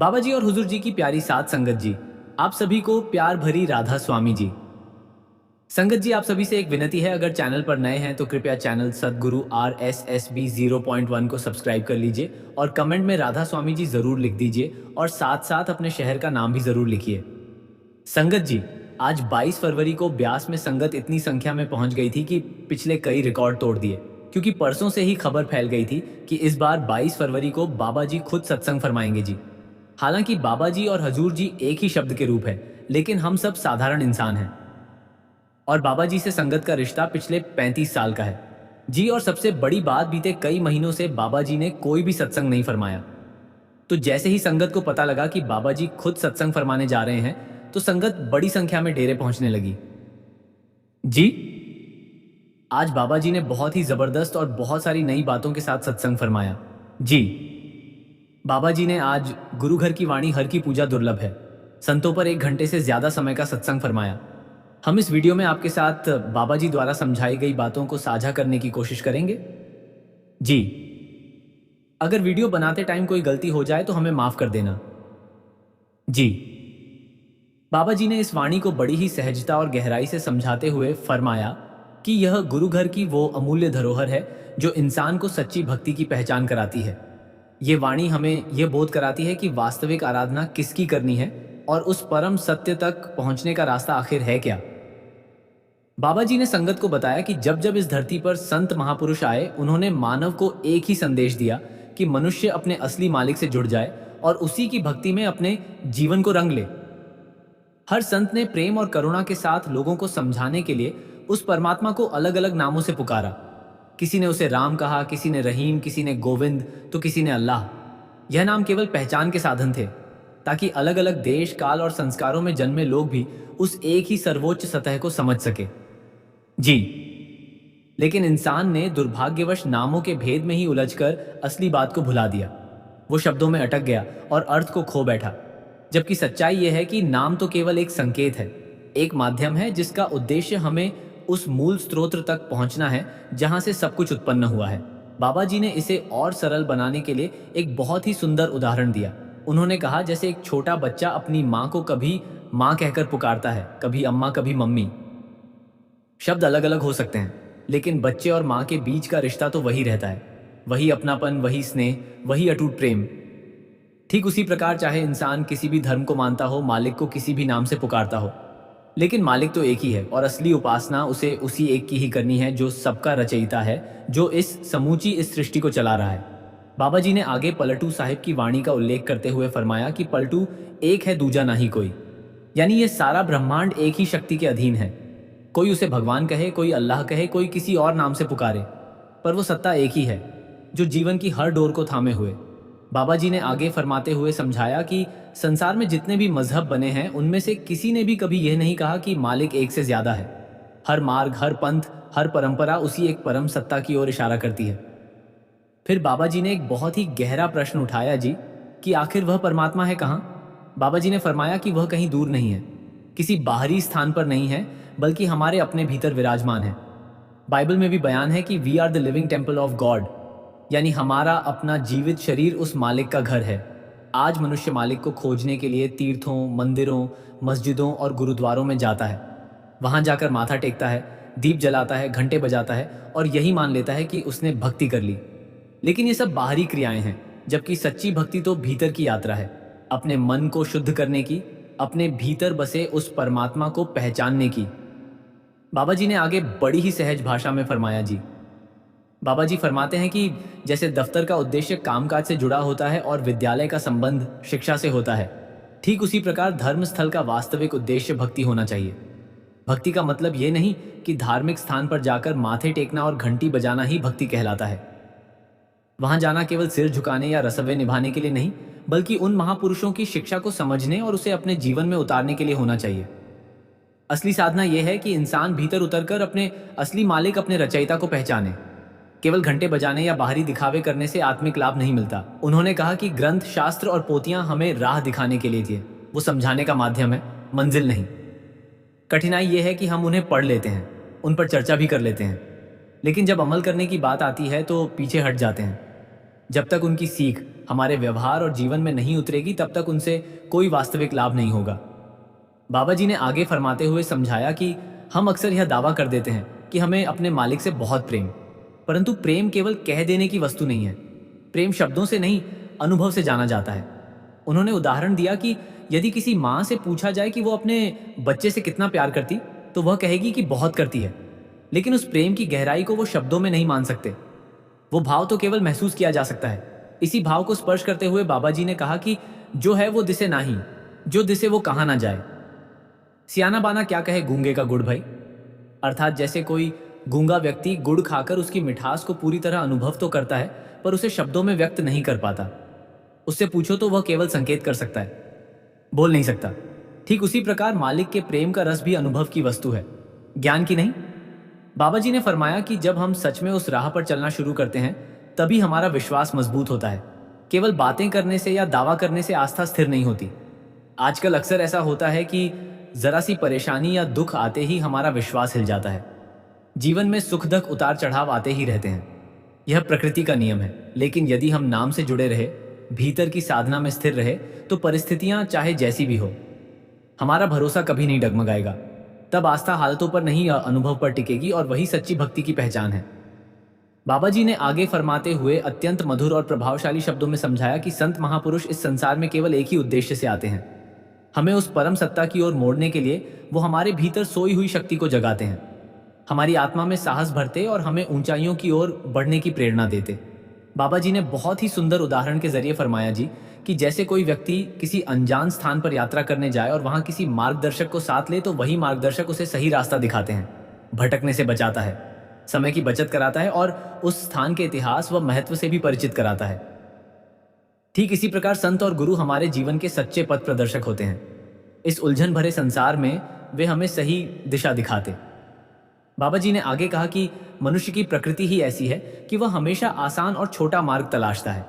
बाबा जी और हुजूर जी की प्यारी सात संगत जी, आप सभी को प्यार भरी राधा स्वामी जी। संगत जी, आप सभी से एक विनती है, अगर चैनल पर नए हैं तो कृपया चैनल सदगुरु RSSB 0.1 को सब्सक्राइब कर लीजिए और कमेंट में राधा स्वामी जी जरूर लिख दीजिए और साथ साथ अपने शहर का नाम भी जरूर लिखिए। संगत जी, आज 22 फरवरी को ब्यास में संगत इतनी संख्या में पहुंच गई थी कि पिछले कई रिकॉर्ड तोड़ दिए, क्योंकि परसों से ही खबर फैल गई थी कि इस बार 22 फरवरी को बाबा जी खुद सत्संग फरमाएंगे जी। हालांकि बाबा जी और हजूर जी एक ही शब्द के रूप है, लेकिन हम सब साधारण इंसान हैं और बाबा जी से संगत का रिश्ता पिछले 35 साल का है जी। और सबसे बड़ी बात, बीते कई महीनों से बाबा जी ने कोई भी सत्संग नहीं फरमाया। तो जैसे ही संगत को पता लगा कि बाबा जी खुद सत्संग फरमाने जा रहे हैं, तो संगत बड़ी संख्या में डेरे पहुंचने लगी जी। आज बाबा जी ने बहुत ही जबरदस्त और बहुत सारी नई बातों के साथ सत्संग फरमाया जी। बाबा जी ने आज गुरु घर की वाणी हर की पूजा दुर्लभ है, संतों पर 1 घंटे से ज्यादा समय का सत्संग फरमाया। हम इस वीडियो में आपके साथ बाबा जी द्वारा समझाई गई बातों को साझा करने की कोशिश करेंगे जी। अगर वीडियो बनाते टाइम कोई गलती हो जाए तो हमें माफ कर देना जी। बाबा जी ने इस वाणी को बड़ी ही सहजता और गहराई से समझाते हुए फरमाया कि यह गुरु घर की वो अमूल्य धरोहर है जो इंसान को सच्ची भक्ति की पहचान कराती है। ये वाणी हमें यह बोध कराती है कि वास्तविक आराधना किसकी करनी है और उस परम सत्य तक पहुंचने का रास्ता आखिर है क्या। बाबा जी ने संगत को बताया कि जब जब इस धरती पर संत महापुरुष आए, उन्होंने मानव को एक ही संदेश दिया कि मनुष्य अपने असली मालिक से जुड़ जाए और उसी की भक्ति में अपने जीवन को रंग ले। हर संत ने प्रेम और करुणा के साथ लोगों को समझाने के लिए उस परमात्मा को अलग अलग नामों से पुकारा। किसी ने उसे राम कहा, किसी ने रहीम, किसी ने गोविंद, तो किसी ने अल्लाह। यह नाम केवल पहचान के साधन थे, ताकि अलग अलग देश, काल और संस्कारों में जन्मे लोग भी उस एक ही सर्वोच्च सतह को समझ सके जी। लेकिन इंसान ने दुर्भाग्यवश नामों के भेद में ही उलझकर असली बात को भुला दिया। वो शब्दों में अटक गया और अर्थ को खो बैठा। जबकि सच्चाई यह है कि नाम तो केवल एक संकेत है, एक माध्यम है जिसका उद्देश्य हमें उस मूल स्रोत तक पहुंचना है जहां से सब कुछ उत्पन्न हुआ है। बाबा जी ने इसे और सरल बनाने के लिए एक बहुत ही सुंदर उदाहरण दिया। उन्होंने कहा, जैसे एक छोटा बच्चा अपनी माँ को कभी माँ कहकर पुकारता है, कभी अम्मा, कभी मम्मी। शब्द अलग अलग हो सकते हैं, लेकिन बच्चे और माँ के बीच का रिश्ता तो वही रहता है, वही अपनापन, वही स्नेह, वही अटूट प्रेम। ठीक उसी प्रकार चाहे इंसान किसी भी धर्म को मानता हो, मालिक को किसी भी नाम से पुकारता हो, लेकिन मालिक तो एक ही है और असली उपासना उसे उसी एक की ही करनी है जो सबका रचयिता है, जो इस समूची इस सृष्टि को चला रहा है। बाबा जी ने आगे पलटू साहिब की वाणी का उल्लेख करते हुए फरमाया कि पलटू एक है, दूजा ना ही कोई। यानी ये सारा ब्रह्मांड एक ही शक्ति के अधीन है। कोई उसे भगवान कहे, कोई अल्लाह कहे, कोई किसी और नाम से पुकारे, पर वो सत्ता एक ही है जो जीवन की हर डोर को थामे हुए। बाबा जी ने आगे फरमाते हुए समझाया कि संसार में जितने भी मजहब बने हैं, उनमें से किसी ने भी कभी यह नहीं कहा कि मालिक एक से ज्यादा है। हर मार्ग, हर पंथ, हर परंपरा उसी एक परम सत्ता की ओर इशारा करती है। फिर बाबा जी ने एक बहुत ही गहरा प्रश्न उठाया जी, कि आखिर वह परमात्मा है कहाँ। बाबा जी ने फरमाया कि वह कहीं दूर नहीं है, किसी बाहरी स्थान पर नहीं है, बल्कि हमारे अपने भीतर विराजमान है। बाइबल में भी बयान है कि we are the living temple of God, यानी हमारा अपना जीवित शरीर उस मालिक का घर है। आज मनुष्य मालिक को खोजने के लिए तीर्थों, मंदिरों, मस्जिदों और गुरुद्वारों में जाता है। वहां जाकर माथा टेकता है, दीप जलाता है, घंटे बजाता है और यही मान लेता है कि उसने भक्ति कर ली। लेकिन ये सब बाहरी क्रियाएं हैं, जबकि सच्ची भक्ति तो भीतर की यात्रा है, अपने मन को शुद्ध करने की, अपने भीतर बसे उस परमात्मा को पहचानने की। बाबा जी ने आगे बड़ी ही सहज भाषा में फरमाया जी। बाबा जी फरमाते हैं कि जैसे दफ्तर का उद्देश्य कामकाज से जुड़ा होता है और विद्यालय का संबंध शिक्षा से होता है, ठीक उसी प्रकार धर्म स्थल का वास्तविक उद्देश्य भक्ति होना चाहिए। भक्ति का मतलब ये नहीं कि धार्मिक स्थान पर जाकर माथे टेकना और घंटी बजाना ही भक्ति कहलाता है। वहां जाना केवल सिर झुकाने या रसव्य निभाने के लिए नहीं, बल्कि उन महापुरुषों की शिक्षा को समझने और उसे अपने जीवन में उतारने के लिए होना चाहिए। असली साधना यह है कि इंसान भीतर उतरकर अपने असली मालिक, अपने रचयिता को पहचाने। केवल घंटे बजाने या बाहरी दिखावे करने से आत्मिक लाभ नहीं मिलता। उन्होंने कहा कि ग्रंथ, शास्त्र और पोथियां हमें राह दिखाने के लिए दिए, वो समझाने का माध्यम है, मंजिल नहीं। कठिनाई यह है कि हम उन्हें पढ़ लेते हैं, उन पर चर्चा भी कर लेते हैं, लेकिन जब अमल करने की बात आती है तो पीछे हट जाते हैं। जब तक उनकी सीख हमारे व्यवहार और जीवन में नहीं उतरेगी तब तक उनसे कोई वास्तविक लाभ नहीं होगा। बाबा जी ने आगे फरमाते हुए समझाया कि हम अक्सर यह दावा कर देते हैं कि हमें अपने मालिक से बहुत प्रेम, परंतु प्रेम केवल कह देने की वस्तु नहीं है। प्रेम शब्दों से नहीं, अनुभव से जाना जाता है। उन्होंने उदाहरण दिया कि यदि किसी माँ से पूछा जाए कि वो अपने बच्चे से कितना प्यार करती, तो वह कहेगी कि बहुत करती है, लेकिन उस प्रेम की गहराई को वो शब्दों में नहीं मान सकते। वो भाव तो केवल महसूस किया जा सकता है। इसी भाव को स्पर्श करते हुए बाबा जी ने कहा कि जो है वो दिसे नाही, जो दिसे वो कहा ना जाए। सियाना बाना क्या कहे गूंगे का गुड़ भाई। अर्थात जैसे कोई गूंगा व्यक्ति गुड़ खाकर उसकी मिठास को पूरी तरह अनुभव तो करता है, पर उसे शब्दों में व्यक्त नहीं कर पाता। उससे पूछो तो वह केवल संकेत कर सकता है, बोल नहीं सकता। ठीक उसी प्रकार मालिक के प्रेम का रस भी अनुभव की वस्तु है, ज्ञान की नहीं। बाबा जी ने फरमाया कि जब हम सच में उस राह पर चलना शुरू करते हैं, तभी हमारा विश्वास मजबूत होता है। केवल बातें करने से या दावा करने से आस्था स्थिर नहीं होती। आजकल अक्सर ऐसा होता है कि जरा सी परेशानी या दुख आते ही हमारा विश्वास हिल जाता है। जीवन में सुख दुख उतार चढ़ाव आते ही रहते हैं, यह प्रकृति का नियम है। लेकिन यदि हम नाम से जुड़े रहे, भीतर की साधना में स्थिर रहे, तो परिस्थितियां चाहे जैसी भी हो, हमारा भरोसा कभी नहीं डगमगाएगा। तब आस्था हालतों पर नहीं, अनुभव पर टिकेगी, और वही सच्ची भक्ति की पहचान है। बाबा जी ने आगे फरमाते हुए अत्यंत मधुर और प्रभावशाली शब्दों में समझाया कि संत महापुरुष इस संसार में केवल एक ही उद्देश्य से आते हैं, हमें उस परम सत्ता की ओर मोड़ने के लिए। वो हमारे भीतर सोई हुई शक्ति को जगाते हैं, हमारी आत्मा में साहस भरते और हमें ऊंचाइयों की ओर बढ़ने की प्रेरणा देते। बाबा जी ने बहुत ही सुंदर उदाहरण के जरिए फरमाया जी कि जैसे कोई व्यक्ति किसी अनजान स्थान पर यात्रा करने जाए और वहां किसी मार्गदर्शक को साथ ले, तो वही मार्गदर्शक उसे सही रास्ता दिखाते हैं, भटकने से बचाता है, समय की बचत कराता है और उस स्थान के इतिहास व महत्व से भी परिचित कराता है। ठीक इसी प्रकार संत और गुरु हमारे जीवन के सच्चे पथ प्रदर्शक होते हैं। इस उलझन भरे संसार में वे हमें सही दिशा दिखाते। बाबा जी ने आगे कहा कि मनुष्य की प्रकृति ही ऐसी है कि वह हमेशा आसान और छोटा मार्ग तलाशता है।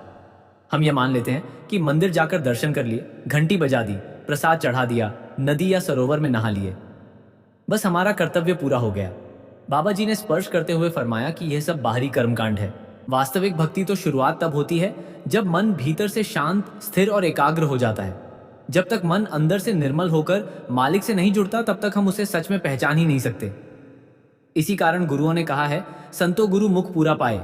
हम ये मान लेते हैं कि मंदिर जाकर दर्शन कर लिए, घंटी बजा दी, प्रसाद चढ़ा दिया, नदी या सरोवर में नहा लिए, बस हमारा कर्तव्य पूरा हो गया। बाबा जी ने स्पर्श करते हुए फरमाया कि यह सब बाहरी कर्मकांड है। वास्तविक भक्ति तो शुरुआत तब होती है जब मन भीतर से शांत, स्थिर और एकाग्र हो जाता है। जब तक मन अंदर से निर्मल होकर मालिक से नहीं जुड़ता, तब तक हम उसे सच में पहचान ही नहीं सकते। इसी कारण गुरुओं ने कहा है, संतो गुरु मुख पूरा पाए।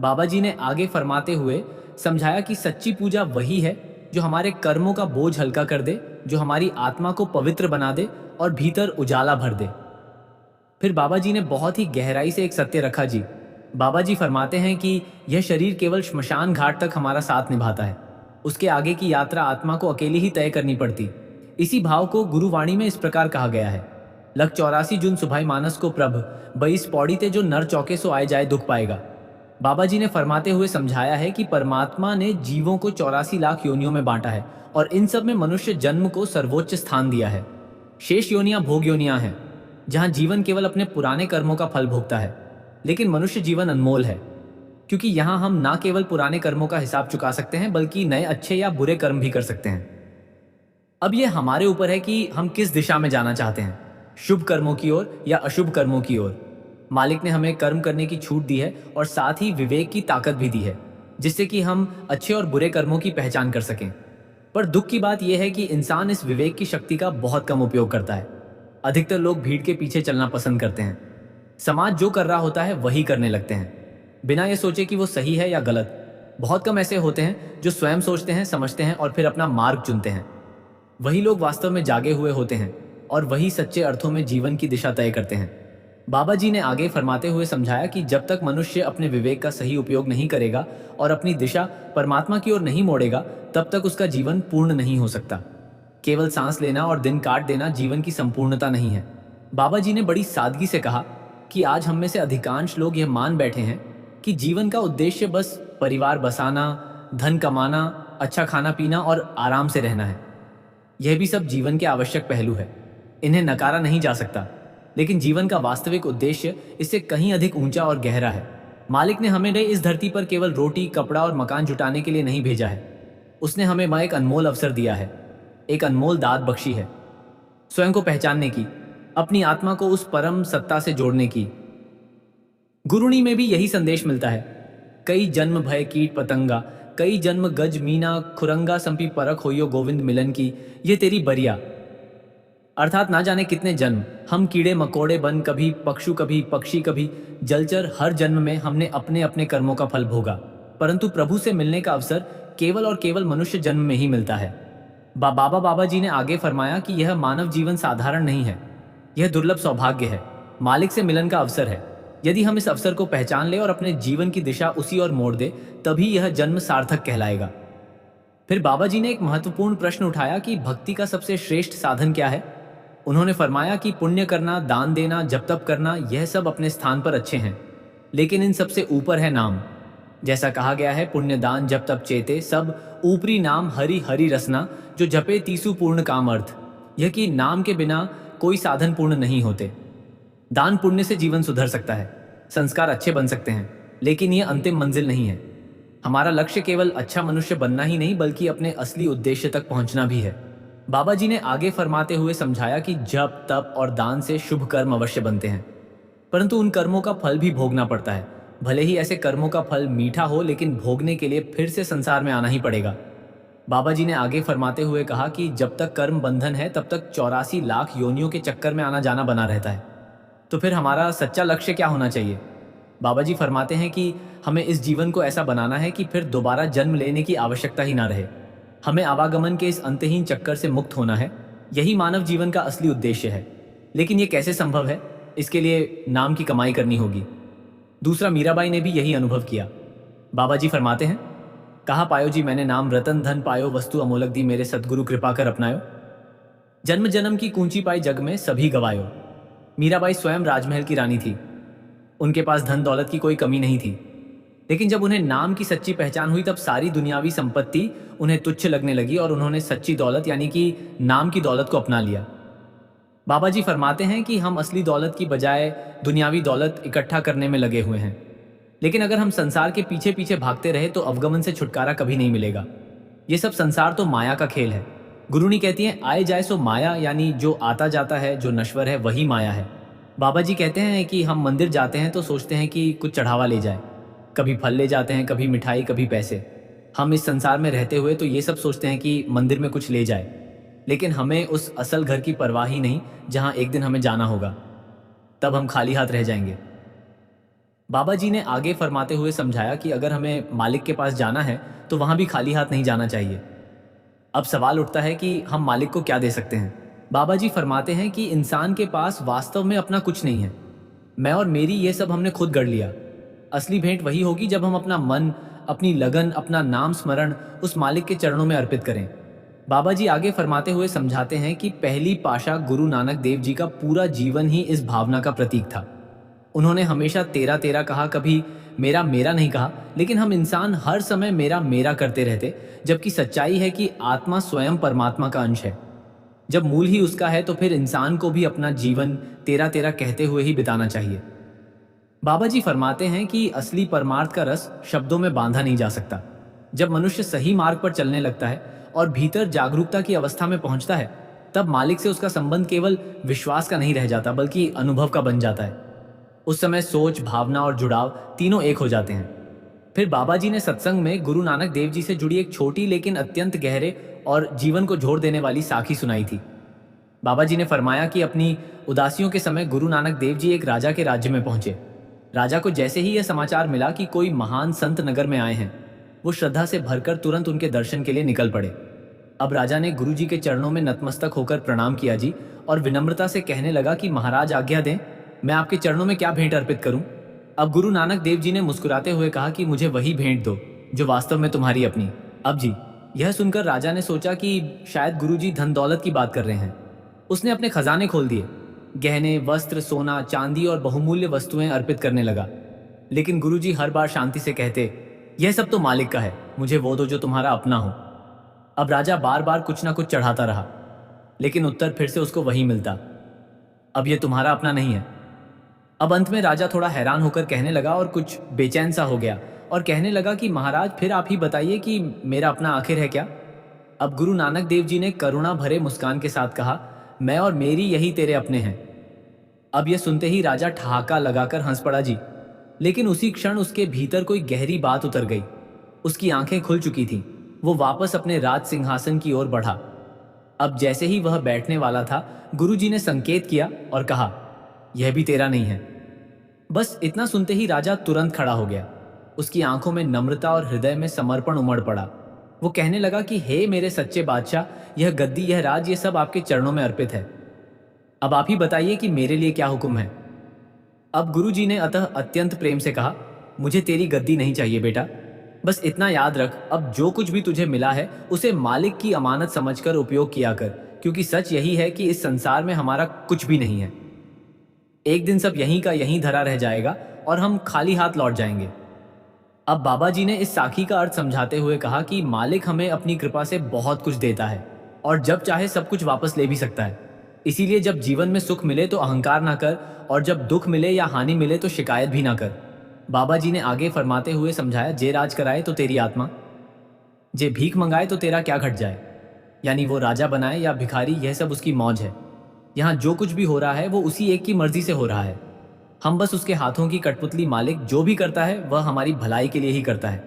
बाबा जी ने आगे फरमाते हुए समझाया कि सच्ची पूजा वही है जो हमारे कर्मों का बोझ हल्का कर दे, जो हमारी आत्मा को पवित्र बना दे और भीतर उजाला भर दे। फिर बाबा जी ने बहुत ही गहराई से एक सत्य रखा जी। बाबा जी फरमाते हैं कि यह शरीर केवल श्मशान घाट तक हमारा साथ निभाता है, उसके आगे की यात्रा आत्मा को अकेली ही तय करनी पड़ती। इसी भाव को गुरुवाणी में इस प्रकार कहा गया है, लख 84 जुन सुभाई मानस को प्रभ, 22 पौड़ी ते जो नर चौके सो आए जाए दुख पाएगा। बाबा जी ने फरमाते हुए समझाया है कि परमात्मा ने जीवों को 84 लाख योनियों में बांटा है और इन सब में मनुष्य जन्म को सर्वोच्च स्थान दिया है। शेष योनियां भोग योनियां हैं, जहां जीवन केवल अपने पुराने कर्मों का फल भोगता है। लेकिन मनुष्य जीवन अनमोल है, क्योंकि यहाँ हम ना केवल पुराने कर्मों का हिसाब चुका सकते हैं, बल्कि नए अच्छे या बुरे कर्म भी कर सकते हैं। अब यह हमारे ऊपर है कि हम किस दिशा में जाना चाहते हैं, शुभ कर्मों की ओर या अशुभ कर्मों की ओर। मालिक ने हमें कर्म करने की छूट दी है और साथ ही विवेक की ताकत भी दी है, जिससे कि हम अच्छे और बुरे कर्मों की पहचान कर सकें। पर दुख की बात यह है कि इंसान इस विवेक की शक्ति का बहुत कम उपयोग करता है। अधिकतर लोग भीड़ के पीछे चलना पसंद करते हैं। समाज जो कर रहा होता है वही करने लगते हैं, बिना ये सोचे कि वो सही है या गलत। बहुत कम ऐसे होते हैं जो स्वयं सोचते हैं, समझते हैं और फिर अपना मार्ग चुनते हैं। वही लोग वास्तव में जागे हुए होते हैं और वही सच्चे अर्थों में जीवन की दिशा तय करते हैं। बाबा जी ने आगे फरमाते हुए समझाया कि जब तक मनुष्य अपने विवेक का सही उपयोग नहीं करेगा और अपनी दिशा परमात्मा की ओर नहीं मोड़ेगा, तब तक उसका जीवन पूर्ण नहीं हो सकता। केवल सांस लेना और दिन काट देना जीवन की संपूर्णता नहीं है। बाबा जी ने बड़ी सादगी से कहा कि आज हम में से अधिकांश लोग यह मान बैठे हैं कि जीवन का उद्देश्य बस परिवार बसाना, धन कमाना, अच्छा खाना पीना और आराम से रहना है। यह भी सब जीवन के आवश्यक पहलू है, इन्हें नकारा नहीं जा सकता। लेकिन जीवन का वास्तविक उद्देश्य इससे कहीं अधिक ऊंचा और गहरा है। मालिक ने हमें इस धरती पर केवल रोटी, कपड़ा और मकान जुटाने के लिए नहीं भेजा है। उसने हमें एक अनमोल अवसर दिया है, एक अनमोल दात बख्शी है, स्वयं को पहचानने की, अपनी आत्मा को उस परम सत्ता से जोड़ने की। गुरुणी में भी यही संदेश मिलता है। कई जन्म भय कीट पतंगा, कई जन्म गज मीना खुरंगा संपी परख होइयो गोविंद मिलन की, ये तेरी बरिया। अर्थात ना जाने कितने जन्म हम कीड़े मकोड़े बन, कभी पक्षु कभी पक्षी कभी जलचर, हर जन्म में हमने अपने अपने कर्मों का फल भोगा, परंतु प्रभु से मिलने का अवसर केवल और केवल मनुष्य जन्म में ही मिलता है। बाबा जी ने आगे फरमाया कि यह मानव जीवन साधारण नहीं है, यह दुर्लभ सौभाग्य है, मालिक से मिलन का अवसर है। यदि हम इस अवसर को पहचान ले और अपने जीवन की दिशा उसी ओर मोड़ दे, तभी यह जन्म सार्थक कहलाएगा। फिर बाबा जी ने एक महत्वपूर्ण प्रश्न उठाया कि भक्ति का सबसे श्रेष्ठ साधन क्या है। उन्होंने फरमाया कि पुण्य करना, दान देना, जप तप करना, यह सब अपने स्थान पर अच्छे हैं, लेकिन इन सबसे ऊपर है नाम। जैसा कहा गया है, पुण्य दान जप तप चेते सब ऊपरी नाम हरि हरि रसना, जो जपे तीसु पूर्ण काम अर्थ। यह कि नाम के बिना कोई साधन पूर्ण नहीं होते। दान पुण्य से जीवन सुधर सकता है, संस्कार अच्छे बन सकते हैं, लेकिन यह अंतिम मंजिल नहीं है। हमारा लक्ष्य केवल अच्छा मनुष्य बनना ही नहीं, बल्कि अपने असली उद्देश्य तक पहुंचना भी है। बाबा जी ने आगे फरमाते हुए समझाया कि जप तप और दान से शुभ कर्म अवश्य बनते हैं, परंतु उन कर्मों का फल भी भोगना पड़ता है। भले ही ऐसे कर्मों का फल मीठा हो, लेकिन भोगने के लिए फिर से संसार में आना ही पड़ेगा। बाबा जी ने आगे फरमाते हुए कहा कि जब तक कर्म बंधन है, तब तक 84 लाख योनियों के चक्कर में आना जाना बना रहता है। तो फिर हमारा सच्चा लक्ष्य क्या होना चाहिए? बाबा जी फरमाते हैं कि हमें इस जीवन को ऐसा बनाना है कि फिर दोबारा जन्म लेने की आवश्यकता ही ना रहे। हमें आवागमन के इस अंतहीन चक्कर से मुक्त होना है। यही मानव जीवन का असली उद्देश्य है। लेकिन ये कैसे संभव है? इसके लिए नाम की कमाई करनी होगी। दूसरा, मीराबाई ने भी यही अनुभव किया। बाबा जी फरमाते हैं, कहा पायो जी मैंने नाम, रतन धन पायो, वस्तु अमोलक दी, मेरे सदगुरु कृपा कर अपनायो। जन्म जन्म की कूंची पाई जग में सभी गवायो। मीराबाई स्वयं राजमहल की रानी थी। उनके पास धन दौलत की कोई कमी नहीं थी, लेकिन जब उन्हें नाम की सच्ची पहचान हुई, तब सारी दुनियावी संपत्ति उन्हें तुच्छ लगने लगी और उन्होंने सच्ची दौलत यानी कि नाम की दौलत को अपना लिया। बाबा जी फरमाते हैं कि हम असली दौलत की बजाय दुनियावी दौलत इकट्ठा करने में लगे हुए हैं, लेकिन अगर हम संसार के पीछे पीछे भागते रहे तो अवगमन से छुटकारा कभी नहीं मिलेगा। ये सब संसार तो माया का खेल है। गुरुनी कहती है, आए जाए सो माया, यानी जो आता जाता है, जो नश्वर है, वही माया है। बाबा जी कहते हैं कि हम मंदिर जाते हैं तो सोचते हैं कि कुछ चढ़ावा ले जाए, कभी फल ले जाते हैं, कभी मिठाई, कभी पैसे। हम इस संसार में रहते हुए तो ये सब सोचते हैं कि मंदिर में कुछ ले जाए, लेकिन हमें उस असल घर की परवाह ही नहीं जहां एक दिन हमें जाना होगा। तब हम खाली हाथ रह जाएंगे। बाबा जी ने आगे फरमाते हुए समझाया कि अगर हमें मालिक के पास जाना है तो वहां भी खाली हाथ नहीं जाना चाहिए। अब सवाल उठता है कि हम मालिक को क्या दे सकते हैं। बाबा जी फरमाते हैं कि इंसान के पास वास्तव में अपना कुछ नहीं है। मैं और मेरी ये सब हमने खुद गढ़ लिया। असली भेंट वही होगी जब हम अपना मन, अपनी लगन, अपना नाम स्मरण उस मालिक के चरणों में अर्पित करें। बाबा जी आगे फरमाते हुए समझाते हैं कि पहली पाशा गुरु नानक देव जी का पूरा जीवन ही इस भावना का प्रतीक था। उन्होंने हमेशा तेरा तेरा कहा, कभी मेरा मेरा नहीं कहा, लेकिन हम इंसान हर समय मेरा मेरा करते रहते, जबकि सच्चाई है कि आत्मा स्वयं परमात्मा का अंश है। जब मूल ही उसका है तो फिर इंसान को भी अपना जीवन तेरा तेरा कहते हुए ही बिताना चाहिए। बाबा जी फरमाते हैं कि असली परमार्थ का रस शब्दों में बांधा नहीं जा सकता। जब मनुष्य सही मार्ग पर चलने लगता है और भीतर जागरूकता की अवस्था में पहुंचता है, तब मालिक से उसका संबंध केवल विश्वास का नहीं रह जाता, बल्कि अनुभव का बन जाता है। उस समय सोच, भावना और जुड़ाव तीनों एक हो जाते हैं। फिर बाबा जी ने सत्संग में गुरु नानक देव जी से जुड़ी एक छोटी लेकिन अत्यंत गहरे और जीवन को जोड़ देने वाली साखी सुनाई थी। बाबा जी ने फरमाया कि अपनी उदासियों के समय गुरु नानक देव जी एक राजा के राज्य में पहुंचे। राजा को जैसे ही यह समाचार मिला कि कोई महान संत नगर में आए हैं, वो श्रद्धा से भरकर तुरंत उनके दर्शन के लिए निकल पड़े। अब राजा ने गुरु जी के चरणों में नतमस्तक होकर प्रणाम किया जी, और विनम्रता से कहने लगा कि महाराज आज्ञा दें, मैं आपके चरणों में क्या भेंट अर्पित करूं। अब गुरु नानक देव जी ने मुस्कुराते हुए कहा कि मुझे वही भेंट दो जो वास्तव में तुम्हारी अपनी। अब जी, यह सुनकर राजा ने सोचा कि शायद गुरु जी धन दौलत की बात कर रहे हैं। उसने अपने खजाने खोल दिए, गहने, वस्त्र, सोना, चांदी और बहुमूल्य वस्तुएं अर्पित करने लगा। लेकिन गुरु जी हर बार शांति से कहते, यह सब तो मालिक का है, मुझे वो दो जो तुम्हारा अपना हो। अब राजा बार बार कुछ ना कुछ चढ़ाता रहा, लेकिन उत्तर फिर से उसको वही मिलता, अब यह तुम्हारा अपना नहीं है। अब अंत में राजा थोड़ा हैरान होकर कहने लगा और कुछ बेचैन सा हो गया और कहने लगा कि महाराज, फिर आप ही बताइए कि मेरा अपना आखिर है क्या। अब गुरु नानक देव जी ने करुणा भरे मुस्कान के साथ कहा, मैं और मेरी यही तेरे अपने हैं। अब यह सुनते ही राजा ठहाका लगाकर हंस पड़ा जी, लेकिन उसी क्षण उसके भीतर कोई गहरी बात उतर गई। उसकी आंखें खुल चुकी थीं। वो वापस अपने राज सिंहासन की ओर बढ़ा। अब जैसे ही वह बैठने वाला था, गुरुजी ने संकेत किया और कहा, यह भी तेरा नहीं है। बस इतना सुनते ही राजा तुरंत खड़ा हो गया। उसकी आंखों में नम्रता और हृदय में समर्पण उमड़ पड़ा। वो कहने लगा कि हे मेरे सच्चे बादशाह, यह गद्दी, यह राज, ये सब आपके चरणों में अर्पित है। अब आप ही बताइए कि मेरे लिए क्या हुक्म है। अब गुरुजी ने अतः अत्यंत प्रेम से कहा, मुझे तेरी गद्दी नहीं चाहिए बेटा। बस इतना याद रख, अब जो कुछ भी तुझे मिला है उसे मालिक की अमानत समझकर उपयोग किया कर, क्योंकि सच यही है कि इस संसार में हमारा कुछ भी नहीं है। एक दिन सब यहीं का यहीं धरा रह जाएगा और हम खाली हाथ लौट जाएंगे। अब बाबा जी ने इस साखी का अर्थ समझाते हुए कहा कि मालिक हमें अपनी कृपा से बहुत कुछ देता है और जब चाहे सब कुछ वापस ले भी सकता है। इसीलिए जब जीवन में सुख मिले तो अहंकार ना कर, और जब दुख मिले या हानि मिले तो शिकायत भी ना कर। बाबा जी ने आगे फरमाते हुए समझाया, जे राज कराए तो तेरी आत्मा, जे भीख मंगाए तो तेरा क्या घट जाए। यानी वो राजा बनाए या भिखारी, यह सब उसकी मौज है। यहाँ जो कुछ भी हो रहा है वो उसी एक की मर्जी से हो रहा है। हम बस उसके हाथों की कठपुतली। मालिक जो भी करता है वह हमारी भलाई के लिए ही करता है।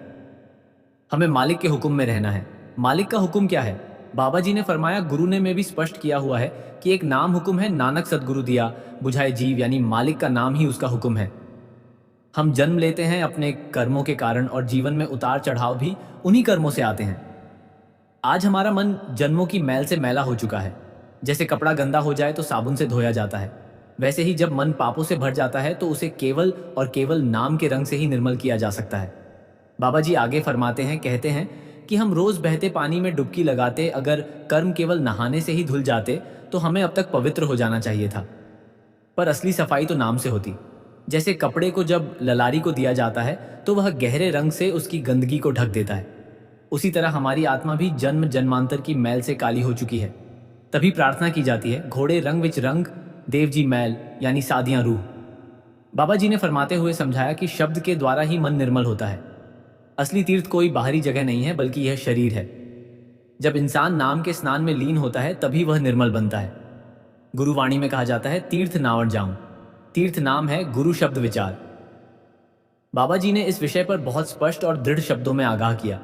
हमें मालिक के हुक्म में रहना है। मालिक का हुक्म क्या है? बाबा जी ने फरमाया, गुरु ने में भी स्पष्ट किया हुआ है कि एक नाम हुक्म है, नानक सदगुरु दिया बुझाए जीव, यानी मालिक का नाम ही उसका हुक्म है। हम जन्म लेते हैं अपने कर्मों के कारण और जीवन में उतार चढ़ाव भी उन्हीं कर्मों से आते हैं। आज हमारा मन जन्मों की मैल से मैला हो चुका है। जैसे कपड़ा गंदा हो जाए तो साबुन से धोया जाता है, वैसे ही जब मन पापों से भर जाता है तो उसे केवल और केवल नाम के रंग से ही निर्मल किया जा सकता है। बाबा जी आगे फरमाते हैं, कहते हैं कि हम रोज बहते पानी में डुबकी लगाते, अगर कर्म केवल नहाने से ही धुल जाते तो हमें अब तक पवित्र हो जाना चाहिए था। पर असली सफाई तो नाम से होती। जैसे कपड़े को जब ललारी को दिया जाता है तो वह गहरे रंग से उसकी गंदगी को ढक देता है, उसी तरह हमारी आत्मा भी जन्म जन्मांतर की मैल से काली हो चुकी है। तभी प्रार्थना की जाती है, घोड़े रंग विच रंग देव जी मैल, यानी सादियां रूह। बाबा जी ने फरमाते हुए समझाया कि शब्द के द्वारा ही मन निर्मल होता है। असली तीर्थ कोई बाहरी जगह नहीं है, बल्कि यह शरीर है। जब इंसान नाम के स्नान में लीन होता है तभी वह निर्मल बनता है। गुरुवाणी में कहा जाता है, तीर्थ नावर जाऊं। तीर्थ नाम है, गुरु शब्द विचार। बाबा जी ने इस विषय पर बहुत स्पष्ट और दृढ़ शब्दों में आगाह किया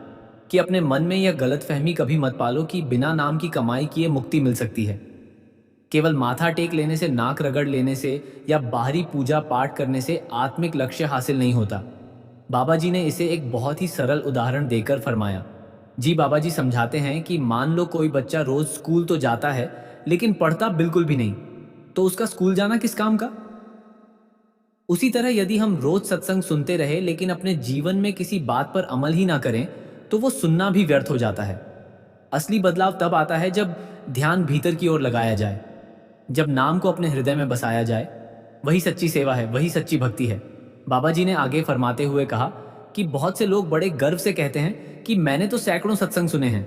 कि अपने मन में यह गलतफहमी कभी मत पालो कि बिना नाम की कमाई किए मुक्ति मिल सकती है। केवल माथा टेक लेने से, नाक रगड़ लेने से या बाहरी पूजा पाठ करने से आत्मिक लक्ष्य हासिल नहीं होता। बाबा जी ने इसे एक बहुत ही सरल उदाहरण देकर फरमाया। जी बाबा जी समझाते हैं कि मान लो कोई बच्चा रोज स्कूल तो जाता है लेकिन पढ़ता बिल्कुल भी नहीं, तो उसका स्कूल जाना किस काम का? उसी तरह यदि हम रोज सत्संग सुनते रहे लेकिन अपने जीवन में किसी बात पर अमल ही ना करें तो वो सुनना भी व्यर्थ हो जाता है। असली बदलाव तब आता है जब ध्यान भीतर की ओर लगाया जाए, जब नाम को अपने हृदय में बसाया जाए। वही सच्ची सेवा है, वही सच्ची भक्ति है। बाबा जी ने आगे फरमाते हुए कहा कि बहुत से लोग बड़े गर्व से कहते हैं कि मैंने तो सैकड़ों सत्संग सुने हैं,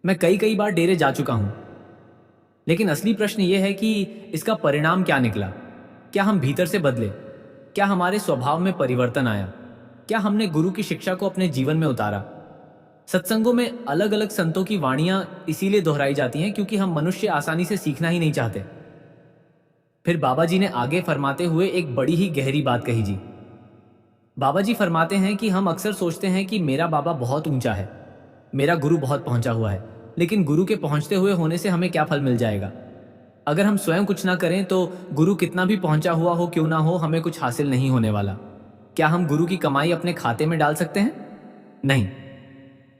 मैं कई कई बार डेरे जा चुका हूं। लेकिन असली प्रश्न यह है कि इसका परिणाम क्या निकला? क्या हम भीतर से बदले? क्या हमारे स्वभाव में परिवर्तन आया? क्या हमने गुरु की शिक्षा को अपने जीवन में उतारा? सत्संगों में अलग अलग संतों की वाणियां इसीलिए दोहराई जाती हैं क्योंकि हम मनुष्य आसानी से सीखना ही नहीं चाहते। फिर बाबा जी ने आगे फरमाते हुए एक बड़ी ही गहरी बात कही जी। बाबा जी फरमाते हैं कि हम अक्सर सोचते हैं कि मेरा बाबा बहुत ऊंचा है, मेरा गुरु बहुत पहुंचा हुआ है, लेकिन गुरु के पहुंचते हुए होने से हमें क्या फल मिल जाएगा? अगर हम स्वयं कुछ ना करें तो गुरु कितना भी पहुंचा हुआ हो क्यों ना हो, हमें कुछ हासिल नहीं होने वाला। क्या हम गुरु की कमाई अपने खाते में डाल सकते हैं? नहीं।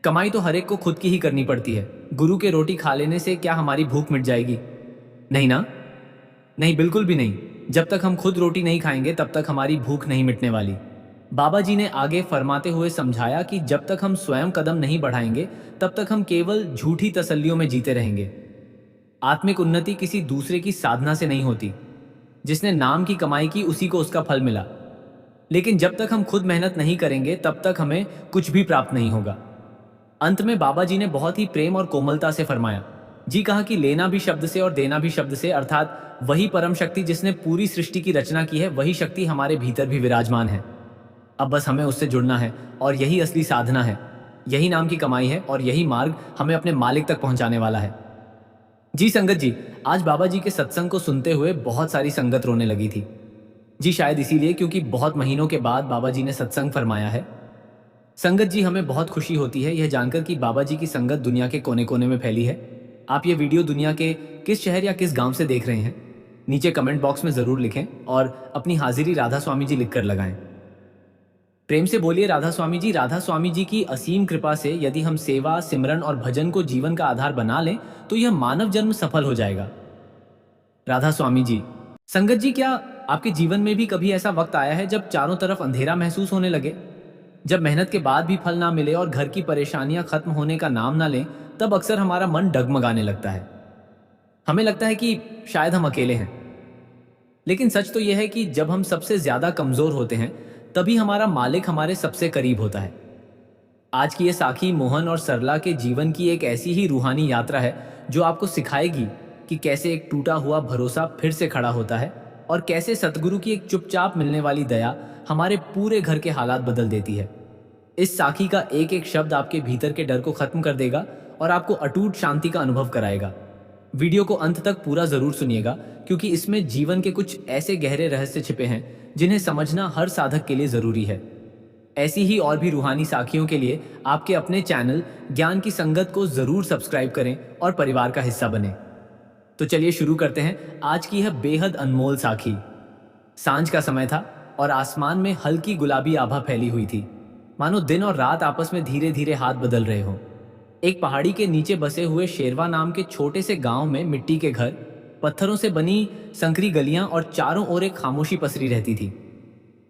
कमाई तो हर एक को खुद की ही करनी पड़ती है। गुरु के रोटी खा लेने से क्या हमारी भूख मिट जाएगी? नहीं ना, नहीं, बिल्कुल भी नहीं। जब तक हम खुद रोटी नहीं खाएंगे तब तक हमारी भूख नहीं मिटने वाली। बाबा जी ने आगे फरमाते हुए समझाया कि जब तक हम स्वयं कदम नहीं बढ़ाएंगे तब तक हम केवल झूठी तसल्लियों में जीते रहेंगे। आत्मिक उन्नति किसी दूसरे की साधना से नहीं होती। जिसने नाम की कमाई की उसी को उसका फल मिला, लेकिन जब तक हम खुद मेहनत नहीं करेंगे तब तक हमें कुछ भी प्राप्त नहीं होगा। अंत में बाबा जी ने बहुत ही प्रेम और कोमलता से फरमाया जी, कहा कि लेना भी शब्द से और देना भी शब्द से, अर्थात वही परम शक्ति जिसने पूरी सृष्टि की रचना की है, वही शक्ति हमारे भीतर भी विराजमान है। अब बस हमें उससे जुड़ना है और यही असली साधना है, यही नाम की कमाई है और यही मार्ग हमें अपने मालिक तक पहुंचाने वाला है। जी संगत जी, आज बाबा जी के सत्संग को सुनते हुए बहुत सारी संगत रोने लगी थी जी। शायद इसीलिए क्योंकि बहुत महीनों के बाद बाबा जी ने सत्संग फरमाया है। संगत जी, हमें बहुत खुशी होती है यह जानकर कि बाबा जी की संगत दुनिया के कोने कोने में फैली है। आप ये वीडियो दुनिया के किस शहर या किस गांव से देख रहे हैं, नीचे कमेंट बॉक्स में ज़रूर लिखें और अपनी हाजिरी राधा स्वामी जी लिखकर लगाएं। प्रेम से बोलिए राधा स्वामी जी। राधा स्वामी जी की असीम कृपा से यदि हम सेवा, सिमरन और भजन को जीवन का आधार बना लें तो यह मानव जन्म सफल हो जाएगा। राधा स्वामी जी। संगत जी, क्या आपके जीवन में भी कभी ऐसा वक्त आया है जब चारों तरफ अंधेरा महसूस होने लगे? जब मेहनत के बाद भी फल ना मिले और घर की परेशानियां खत्म होने का नाम ना लें, तब अक्सर हमारा मन डगमगाने लगता है। हमें लगता है कि शायद हम अकेले हैं। लेकिन सच तो यह है कि जब हम सबसे ज्यादा कमजोर होते हैं, तभी हमारा मालिक हमारे सबसे करीब होता है। आज की ये साखी मोहन और सरला के जीवन की एक ऐसी ही रूहानी यात्रा है जो आपको सिखाएगी कि कैसे एक टूटा हुआ भरोसा फिर से खड़ा होता है और कैसे सतगुरु की एक चुपचाप मिलने वाली दया हमारे पूरे घर के हालात बदल देती है। इस साखी का एक एक शब्द आपके भीतर के डर को खत्म कर देगा और आपको अटूट शांति का अनुभव कराएगा। वीडियो को अंत तक पूरा जरूर सुनिएगा, क्योंकि इसमें जीवन के कुछ ऐसे गहरे रहस्य छिपे हैं जिन्हें समझना हर साधक के लिए जरूरी है। ऐसी ही और भी रूहानी साखियों के लिए आपके अपने चैनल ज्ञान की संगत को जरूर सब्सक्राइब करें और परिवार का हिस्सा बने। तो चलिए शुरू करते हैं आज की यह बेहद अनमोल साखी। सांझ का समय था और आसमान में हल्की गुलाबी आभा फैली हुई थी, मानो दिन और रात आपस में धीरे धीरे हाथ बदल रहे हों। एक पहाड़ी के नीचे बसे हुए शेरवा नाम के छोटे से गांव में मिट्टी के घर, पत्थरों से बनी संकरी गलियां और चारों ओर एक खामोशी पसरी रहती थी।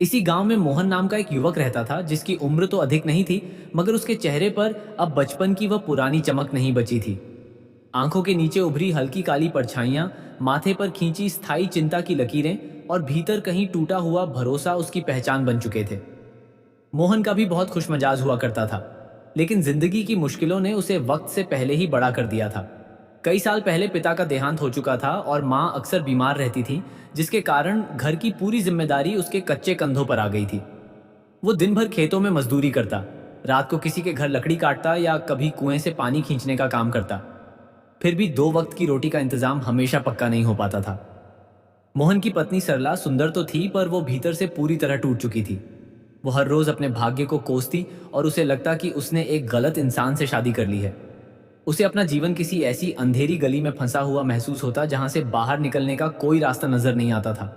इसी गांव में मोहन नाम का एक युवक रहता था, जिसकी उम्र तो अधिक नहीं थी, मगर उसके चेहरे पर अब बचपन की वह पुरानी चमक नहीं बची थी। आंखों के नीचे उभरी हल्की काली परछाइयां, माथे पर खींची स्थायी चिंता की लकीरें और भीतर कहीं टूटा हुआ भरोसा उसकी पहचान बन चुके थे। मोहन का भी बहुत खुशमजाज हुआ करता था, लेकिन जिंदगी की मुश्किलों ने उसे वक्त से पहले ही बड़ा कर दिया था। कई साल पहले पिता का देहांत हो चुका था और माँ अक्सर बीमार रहती थी, जिसके कारण घर की पूरी जिम्मेदारी उसके कच्चे कंधों पर आ गई थी। वो दिन भर खेतों में मजदूरी करता, रात को किसी के घर लकड़ी काटता या कभी कुएं से पानी खींचने का काम करता। फिर भी दो वक्त की रोटी का इंतजाम हमेशा पक्का नहीं हो पाता था। मोहन की पत्नी सरला सुंदर तो थी, पर वो भीतर से पूरी तरह टूट चुकी थी। वो हर रोज अपने भाग्य को कोसती और उसे लगता कि उसने एक गलत इंसान से शादी कर ली है। उसे अपना जीवन किसी ऐसी अंधेरी गली में फंसा हुआ महसूस होता जहां से बाहर निकलने का कोई रास्ता नजर नहीं आता था।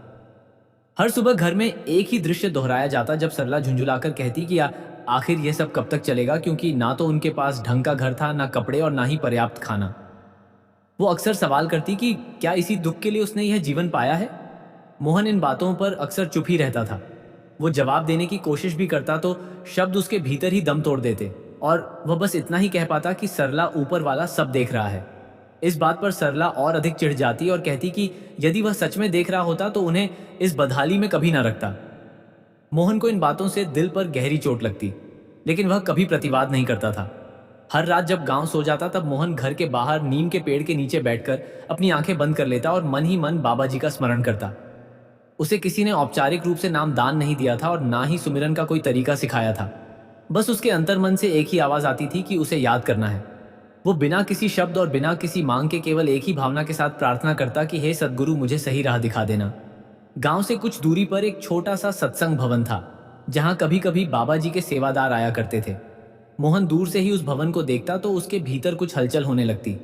हर सुबह घर में एक ही दृश्य दोहराया जाता, जब सरला झुंझुलाकर कहती कि आखिर यह सब कब तक चलेगा, क्योंकि ना तो उनके पास ढंग का घर था, ना कपड़े और ना ही पर्याप्त खाना। वो अक्सर सवाल करती कि क्या इसी दुख के लिए उसने यह जीवन पाया है। मोहन इन बातों पर अक्सर चुप ही रहता था। वो जवाब देने की कोशिश भी करता तो शब्द उसके भीतर ही दम तोड़ देते और वह बस इतना ही कह पाता कि सरला ऊपर वाला सब देख रहा है। इस बात पर सरला और अधिक चिढ़ जाती और कहती कि यदि वह सच में देख रहा होता तो उन्हें इस बदहाली में कभी ना रखता। मोहन को इन बातों से दिल पर गहरी चोट लगती, लेकिन वह कभी प्रतिवाद नहीं करता था। हर रात जब गांव सो जाता, तब मोहन घर के बाहर नीम के पेड़ के नीचे बैठकर अपनी आंखें बंद कर लेता और मन ही मन बाबा जी का स्मरण करता। उसे किसी ने औपचारिक रूप से नाम दान नहीं दिया था और ना ही सुमिरन का कोई तरीका सिखाया था। बस उसके अंतर्मन से एक ही आवाज आती थी कि उसे याद करना है। वो बिना किसी शब्द और बिना किसी मांग के केवल एक ही भावना के साथ प्रार्थना करता कि हे सद्गुरु, मुझे सही राह दिखा देना। गांव से कुछ दूरी पर एक छोटा सा सत्संग भवन था, जहां कभी कभी बाबा जी के सेवादार आया करते थे। मोहन दूर से ही उस भवन को देखता तो उसके भीतर कुछ हलचल होने लगती,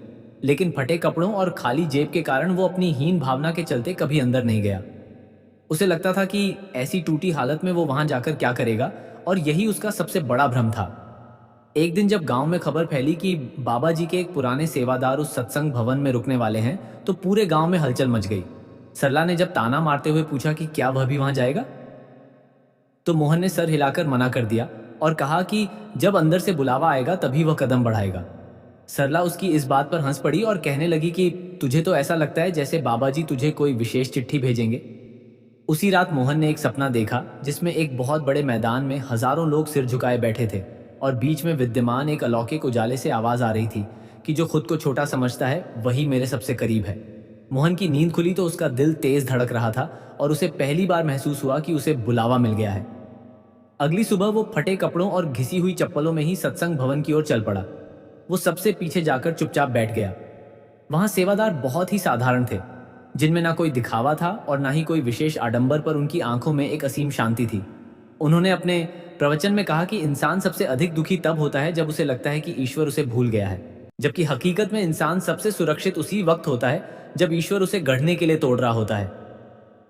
लेकिन फटे कपड़ों और खाली जेब के कारण वो अपनी हीन भावना के चलते कभी अंदर नहीं गया। उसे लगता था कि ऐसी टूटी हालत में वो वहां जाकर क्या करेगा, और यही उसका सबसे बड़ा भ्रम था। एक दिन जब गांव में खबर फैली कि बाबा जी के एक पुराने सेवादार उस सत्संग भवन में रुकने वाले हैं, तो पूरे गांव में हलचल मच गई। सरला ने जब ताना मारते हुए पूछा कि क्या वह भी वहां जाएगा, तो मोहन ने सर हिलाकर मना कर दिया और कहा कि जब अंदर से बुलावा आएगा तभी वह कदम बढ़ाएगा। सरला उसकी इस बात पर हंस पड़ी और कहने लगी कि तुझे तो ऐसा लगता है जैसे बाबा जी तुझे कोई विशेष चिट्ठी भेजेंगे। उसी रात मोहन ने एक सपना देखा, जिसमें एक बहुत बड़े मैदान में हजारों लोग सिर झुकाए बैठे थे और बीच में विद्यमान एक अलौकिक उजाले से आवाज आ रही थी कि जो खुद को छोटा समझता है वही मेरे सबसे करीब है। मोहन की नींद खुली तो उसका दिल तेज धड़क रहा था और उसे पहली बार महसूस हुआ कि उसे बुलावा मिल गया है। अगली सुबह वो फटे कपड़ों और घिसी हुई चप्पलों में ही सत्संग भवन की ओर चल पड़ा। वो सबसे पीछे जाकर चुपचाप बैठ गया। वहां सेवादार बहुत ही साधारण थे, जिनमें ना कोई दिखावा था और ना ही कोई विशेष आडंबर, पर उनकी आंखों में एक असीम शांति थी। उन्होंने अपने प्रवचन में कहा कि इंसान सबसे अधिक दुखी तब होता है जब उसे लगता है कि ईश्वर उसे भूल गया है, जबकि हकीकत में इंसान सबसे सुरक्षित उसी वक्त होता है जब ईश्वर उसे गढ़ने के लिए तोड़ रहा होता है।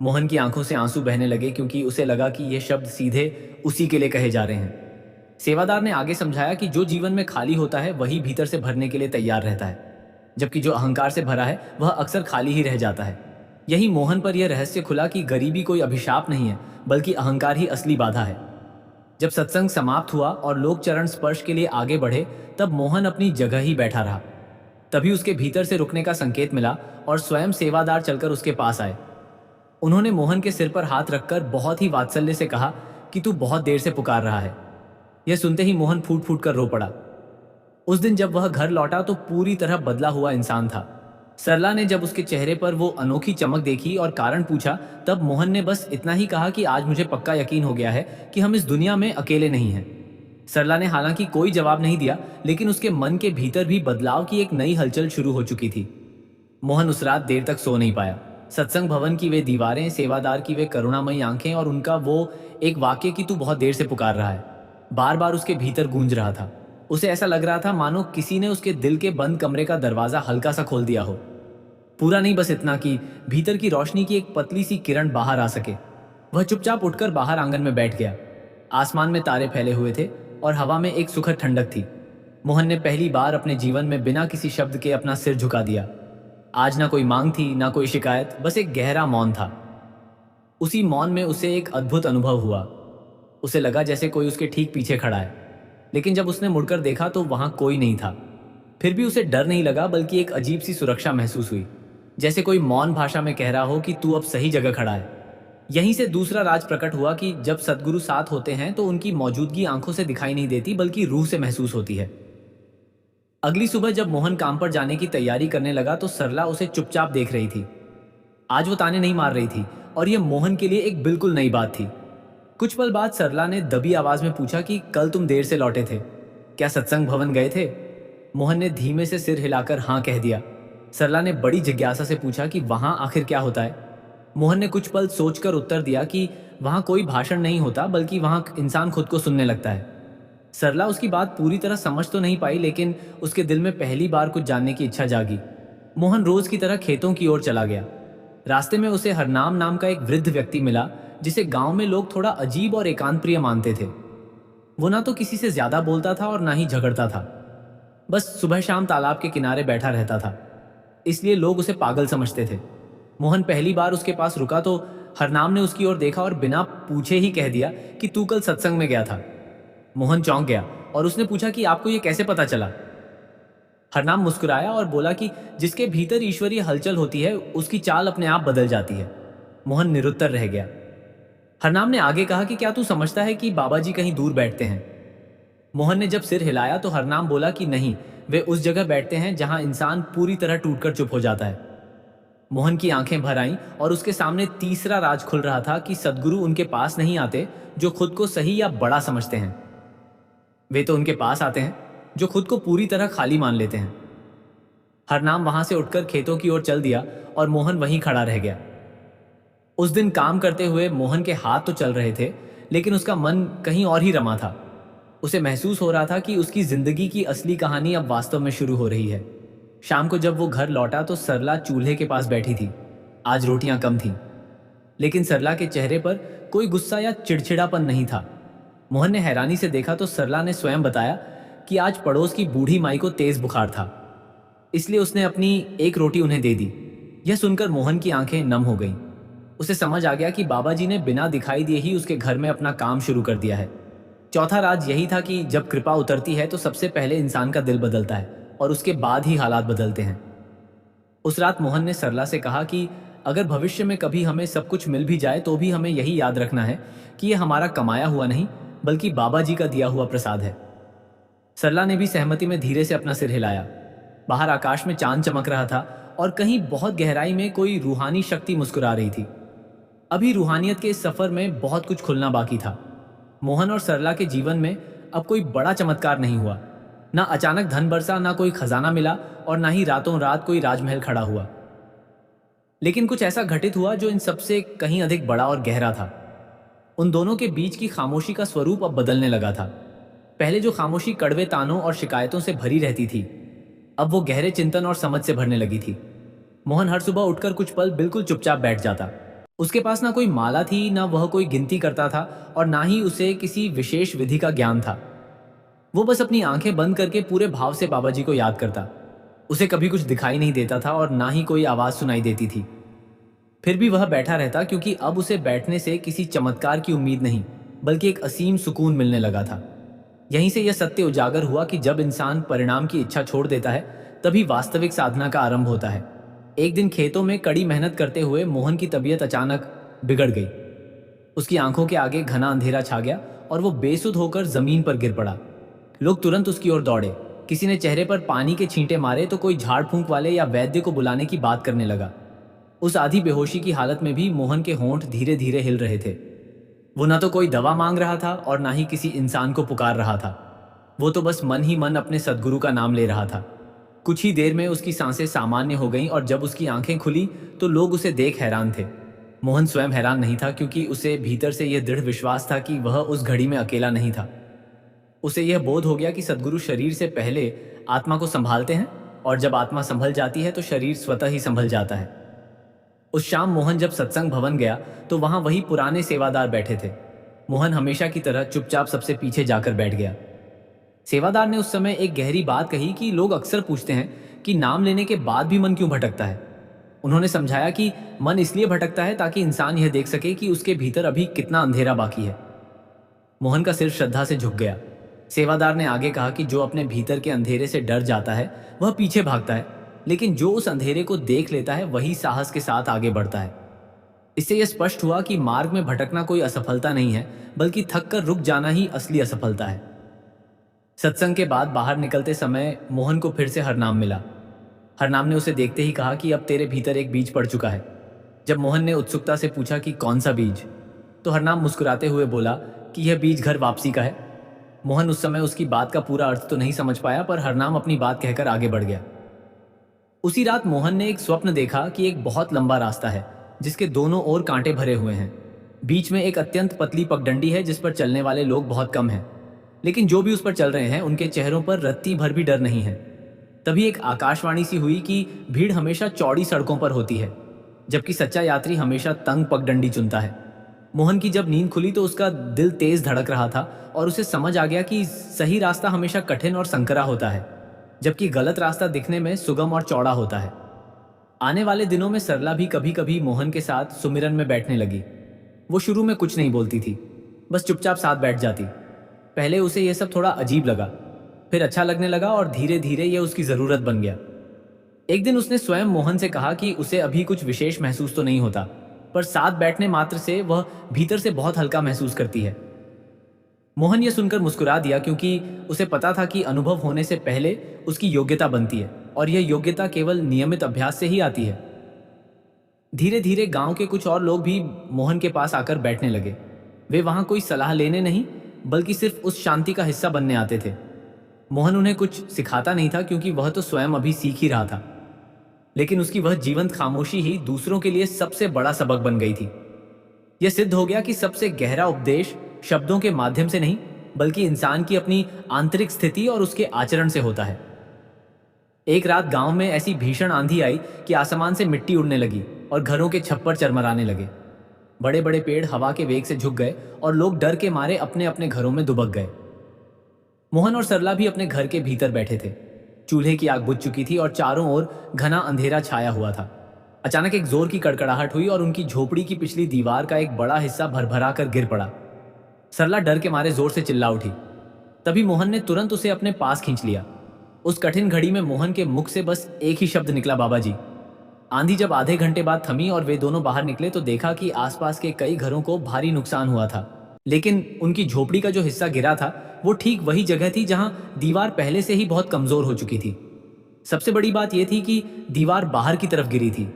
मोहन की आंखों से आंसू बहने लगे क्योंकि उसे लगा कि ये शब्द सीधे उसी के लिए कहे जा रहे हैं। सेवादार ने आगे समझाया कि जो जीवन में खाली होता है वही भीतर से भरने के लिए तैयार रहता है, जबकि जो अहंकार से भरा है वह अक्सर खाली ही रह जाता है। यही मोहन पर यह रहस्य खुला कि गरीबी कोई अभिशाप नहीं है, बल्कि अहंकार ही असली बाधा है। जब सत्संग समाप्त हुआ और लोग चरण स्पर्श के लिए आगे बढ़े, तब मोहन अपनी जगह ही बैठा रहा। तभी उसके भीतर से रुकने का संकेत मिला और स्वयं सेवादार चलकर उसके पास आए। उन्होंने मोहन के सिर पर हाथ रखकर बहुत ही वात्सल्य से कहा कि तू बहुत देर से पुकार रहा है। यह सुनते ही मोहन फूट फूट कर रो पड़ा। उस दिन जब वह घर लौटा तो पूरी तरह बदला हुआ इंसान था। सरला ने जब उसके चेहरे पर वो अनोखी चमक देखी और कारण पूछा, तब मोहन ने बस इतना ही कहा कि आज मुझे पक्का यकीन हो गया है कि हम इस दुनिया में अकेले नहीं हैं। सरला ने हालांकि कोई जवाब नहीं दिया, लेकिन उसके मन के भीतर भी बदलाव की एक नई हलचल शुरू हो चुकी थी। मोहन उस रात देर तक सो नहीं पाया। सत्संग भवन की वे दीवारें, सेवादार की वे करुणामयी आंखें और उनका वो एक वाक्य कि तू बहुत देर से पुकार रहा है, बार बार उसके भीतर गूंज रहा था। उसे ऐसा लग रहा था मानो किसी ने उसके दिल के बंद कमरे का दरवाजा हल्का सा खोल दिया हो। पूरा नहीं, बस इतना कि भीतर की रोशनी की एक पतली सी किरण बाहर आ सके। वह चुपचाप उठकर बाहर आंगन में बैठ गया। आसमान में तारे फैले हुए थे और हवा में एक सुखद ठंडक थी। मोहन ने पहली बार अपने जीवन में बिना किसी शब्द के अपना सिर झुका दिया। आज ना कोई मांग थी, ना कोई शिकायत, बस एक गहरा मौन था। उसी मौन में उसे एक अद्भुत अनुभव हुआ। उसे लगा जैसे कोई उसके ठीक पीछे खड़ा है, लेकिन जब उसने मुड़कर देखा तो वहां कोई नहीं था। फिर भी उसे डर नहीं लगा, बल्कि एक अजीब सी सुरक्षा महसूस हुई, जैसे कोई मौन भाषा में कह रहा हो कि तू अब सही जगह खड़ा है। यहीं से दूसरा राज प्रकट हुआ कि जब सद्गुरु साथ होते हैं तो उनकी मौजूदगी आंखों से दिखाई नहीं देती, बल्कि रूह से महसूस होती है। अगली सुबह जब मोहन काम पर जाने की तैयारी करने लगा तो सरला उसे चुपचाप देख रही थी। आज वो ताने नहीं मार रही थी और यह मोहन के लिए एक बिल्कुल नई बात थी। कुछ पल बाद सरला ने दबी आवाज में पूछा कि कल तुम देर से लौटे थे, क्या सत्संग भवन गए थे? मोहन ने धीमे से सिर हिलाकर हाँ कह दिया। सरला ने बड़ी जिज्ञासा से पूछा कि वहां आखिर क्या होता है? मोहन ने कुछ पल सोचकर उत्तर दिया कि वहां कोई भाषण नहीं होता, बल्कि वहां इंसान खुद को सुनने लगता है। सरला उसकी बात पूरी तरह समझ तो नहीं पाई, लेकिन उसके दिल में पहली बार कुछ जानने की इच्छा जागी। मोहन रोज की तरह खेतों की ओर चला गया। रास्ते में उसे हरनाम नाम का एक वृद्ध व्यक्ति मिला, जिसे गांव में लोग थोड़ा अजीब और एकांत प्रिय मानते थे। वो ना तो किसी से ज्यादा बोलता था और ना ही झगड़ता था, बस सुबह शाम तालाब के किनारे बैठा रहता था, इसलिए लोग उसे पागल समझते थे। मोहन पहली बार उसके पास रुका तो हरनाम ने उसकी ओर देखा और बिना पूछे ही कह दिया कि तू कल सत्संग में गया था। मोहन चौंक गया और उसने पूछा कि आपको ये कैसे पता चला? हरनाम मुस्कुराया और बोला कि जिसके भीतर ईश्वरीय हलचल होती है उसकी चाल अपने आप बदल जाती है। मोहन निरुत्तर रह गया। हरनाम ने आगे कहा कि क्या तू समझता है कि बाबा जी कहीं दूर बैठते हैं? मोहन ने जब सिर हिलाया तो हरनाम बोला कि नहीं, वे उस जगह बैठते हैं जहां इंसान पूरी तरह टूटकर चुप हो जाता है। मोहन की आंखें भर आईं और उसके सामने तीसरा राज खुल रहा था कि सद्गुरु उनके पास नहीं आते जो खुद को सही या बड़ा समझते हैं, वे तो उनके पास आते हैं जो खुद को पूरी तरह खाली मान लेते हैं। हरनाम वहां से उठकर खेतों की ओर चल दिया और मोहन वहीं खड़ा रह गया। उस दिन काम करते हुए मोहन के हाथ तो चल रहे थे, लेकिन उसका मन कहीं और ही रमा था। उसे महसूस हो रहा था कि उसकी जिंदगी की असली कहानी अब वास्तव में शुरू हो रही है। शाम को जब वो घर लौटा तो सरला चूल्हे के पास बैठी थी। आज रोटियां कम थीं, लेकिन सरला के चेहरे पर कोई गुस्सा या चिड़चिड़ापन नहीं था। मोहन ने हैरानी से देखा तो सरला ने स्वयं बताया कि आज पड़ोस की बूढ़ी माई को तेज बुखार था, इसलिए उसने अपनी एक रोटी उन्हें दे दी। यह सुनकर मोहन की आंखें नम हो गईं। उसे समझ आ गया कि बाबा जी ने बिना दिखाई दिए ही उसके घर में अपना काम शुरू कर दिया है। चौथा राज यही था कि जब कृपा उतरती है तो सबसे पहले इंसान का दिल बदलता है और उसके बाद ही हालात बदलते हैं। उस रात मोहन ने सरला से कहा कि अगर भविष्य में कभी हमें सब कुछ मिल भी जाए तो भी हमें यही याद रखना है कि यह हमारा कमाया हुआ नहीं, बल्कि बाबा जी का दिया हुआ प्रसाद है। सरला ने भी सहमति में धीरे से अपना सिर हिलाया। बाहर आकाश में चांद चमक रहा था और कहीं बहुत गहराई में कोई रूहानी शक्ति मुस्कुरा रही थी। अभी रूहानियत के इस सफर में बहुत कुछ खुलना बाकी था। मोहन और सरला के जीवन में अब कोई बड़ा चमत्कार नहीं हुआ। ना अचानक धन बरसा, ना कोई खजाना मिला और ना ही रातों रात कोई राजमहल खड़ा हुआ। लेकिन कुछ ऐसा घटित हुआ जो इन सबसे कहीं अधिक बड़ा और गहरा था। उन दोनों के बीच की खामोशी का स्वरूप अब बदलने लगा था। पहले जो खामोशी कड़वे तानों और शिकायतों से भरी रहती थी, अब वो गहरे चिंतन और समझ से भरने लगी थी। मोहन हर सुबह उठकर कुछ पल बिल्कुल चुपचाप बैठ जाता। उसके पास ना कोई माला थी, ना वह कोई गिनती करता था, और ना ही उसे किसी विशेष विधि का ज्ञान था। वो बस अपनी आंखें बंद करके पूरे भाव से बाबा जी को याद करता। उसे कभी कुछ दिखाई नहीं देता था और ना ही कोई आवाज सुनाई देती थी। फिर भी वह बैठा रहता, क्योंकि अब उसे बैठने से किसी चमत्कार की उम्मीद नहीं, बल्कि एक असीम सुकून मिलने लगा था। यहीं से यह सत्य उजागर हुआ कि जब इंसान परिणाम की इच्छा छोड़ देता है, तभी वास्तविक साधना का आरंभ होता है। एक दिन खेतों में कड़ी मेहनत करते हुए मोहन की तबीयत अचानक बिगड़ गई। उसकी आंखों के आगे घना अंधेरा छा गया और वो बेसुध होकर जमीन पर गिर पड़ा। लोग तुरंत उसकी ओर दौड़े। किसी ने चेहरे पर पानी के छींटे मारे तो कोई झाड़ फूंक वाले या वैद्य को बुलाने की बात करने लगा। उस आधी बेहोशी की हालत में भी मोहन के होंठ धीरे धीरे हिल रहे थे। वो ना तो कोई दवा मांग रहा था और ना ही किसी इंसान को पुकार रहा था। वो तो बस मन ही मन अपने सदगुरु का नाम ले रहा था। कुछ ही देर में उसकी सांसें सामान्य हो गईं और जब उसकी आंखें खुली तो लोग उसे देख हैरान थे। मोहन स्वयं हैरान नहीं था, क्योंकि उसे भीतर से यह दृढ़ विश्वास था कि वह उस घड़ी में अकेला नहीं था। उसे यह बोध हो गया कि सदगुरु शरीर से पहले आत्मा को संभालते हैं, और जब आत्मा संभल जाती है तो शरीर स्वतः ही संभल जाता है। उस शाम मोहन जब सत्संग भवन गया तो वहां वही पुराने सेवादार बैठे थे। मोहन हमेशा की तरह चुपचाप सबसे पीछे जाकर बैठ गया। सेवादार ने उस समय एक गहरी बात कही कि लोग अक्सर पूछते हैं कि नाम लेने के बाद भी मन क्यों भटकता है। उन्होंने समझाया कि मन इसलिए भटकता है ताकि इंसान यह देख सके कि उसके भीतर अभी कितना अंधेरा बाकी है। मोहन का सिर श्रद्धा से झुक गया। सेवादार ने आगे कहा कि जो अपने भीतर के अंधेरे से डर जाता है वह पीछे भागता है, लेकिन जो उस अंधेरे को देख लेता है वही साहस के साथ आगे बढ़ता है। इससे यह स्पष्ट हुआ कि मार्ग में भटकना कोई असफलता नहीं है, बल्कि थक कर रुक जाना ही असली असफलता है। सत्संग के बाद बाहर निकलते समय मोहन को फिर से हरनाम मिला। हरनाम ने उसे देखते ही कहा कि अब तेरे भीतर एक बीज पड़ चुका है। जब मोहन ने उत्सुकता से पूछा कि कौन सा बीज, तो हरनाम मुस्कुराते हुए बोला कि यह बीज घर वापसी का है। मोहन उस समय उसकी बात का पूरा अर्थ तो नहीं समझ पाया, पर हरनाम अपनी बात कहकर आगे बढ़ गया। उसी रात मोहन ने एक स्वप्न देखा कि एक बहुत लंबा रास्ता है जिसके दोनों ओर कांटे भरे हुए हैं। बीच में एक अत्यंत पतली पगडंडी है जिस पर चलने वाले लोग बहुत कम हैं, लेकिन जो भी उस पर चल रहे हैं उनके चेहरों पर रत्ती भर भी डर नहीं है। तभी एक आकाशवाणी सी हुई कि भीड़ हमेशा चौड़ी सड़कों पर होती है, जबकि सच्चा यात्री हमेशा तंग पगडंडी चुनता है। मोहन की जब नींद खुली तो उसका दिल तेज धड़क रहा था और उसे समझ आ गया कि सही रास्ता हमेशा कठिन और संकरा होता है, जबकि गलत रास्ता दिखने में सुगम और चौड़ा होता है। आने वाले दिनों में सरला भी कभी कभी मोहन के साथ सुमिरन में बैठने लगी। वो शुरू में कुछ नहीं बोलती थी, बस चुपचाप साथ बैठ जाती। पहले उसे यह सब थोड़ा अजीब लगा, फिर अच्छा लगने लगा और धीरे धीरे यह उसकी ज़रूरत बन गया। एक दिन उसने स्वयं मोहन से कहा कि उसे अभी कुछ विशेष महसूस तो नहीं होता, पर साथ बैठने मात्र से वह भीतर से बहुत हल्का महसूस करती है। मोहन यह सुनकर मुस्कुरा दिया, क्योंकि उसे पता था कि अनुभव होने से पहले उसकी योग्यता बनती है और यह योग्यता केवल नियमित अभ्यास से ही आती है। धीरे धीरे गांव के कुछ और लोग भी मोहन के पास आकर बैठने लगे। वे वहां कोई सलाह लेने नहीं, बल्कि सिर्फ उस शांति का हिस्सा बनने आते थे। मोहन उन्हें कुछ सिखाता नहीं था, क्योंकि वह तो स्वयं अभी सीख ही रहा था, लेकिन उसकी वह जीवंत खामोशी ही दूसरों के लिए सबसे बड़ा सबक बन गई थी। यह सिद्ध हो गया कि सबसे गहरा उपदेश शब्दों के माध्यम से नहीं, बल्कि इंसान की अपनी आंतरिक स्थिति और उसके आचरण से होता है। एक रात गांव में ऐसी भीषण आंधी आई कि आसमान से मिट्टी उड़ने लगी और घरों के छप्पर चरमराने लगे। बड़े बड़े पेड़ हवा के वेग से झुक गए और लोग डर के मारे अपने अपने घरों में दुबक गए। मोहन और सरला भी अपने घर के भीतर बैठे थे। चूल्हे की आग बुझ चुकी थी और चारों ओर घना अंधेरा छाया हुआ था। अचानक एक जोर की कड़कड़ाहट हुई और उनकी झोपड़ी की पिछली दीवार का एक बड़ा हिस्सा भरभरा कर गिर पड़ा। सरला डर के मारे जोर से चिल्ला उठी। तभी मोहन ने तुरंत उसे अपने पास खींच लिया। उस कठिन घड़ी में मोहन के मुख से बस एक ही शब्द निकला, बाबा जी। आंधी जब आधे घंटे बाद थमी और वे दोनों बाहर निकले तो देखा कि आसपास के कई घरों को भारी नुकसान हुआ था, लेकिन उनकी झोपड़ी का जो हिस्सा गिरा था वो ठीक वही जगह थी जहां दीवार पहले से ही बहुत कमजोर हो चुकी थी। सबसे बड़ी बात यह थी कि दीवार बाहर की तरफ गिरी थी।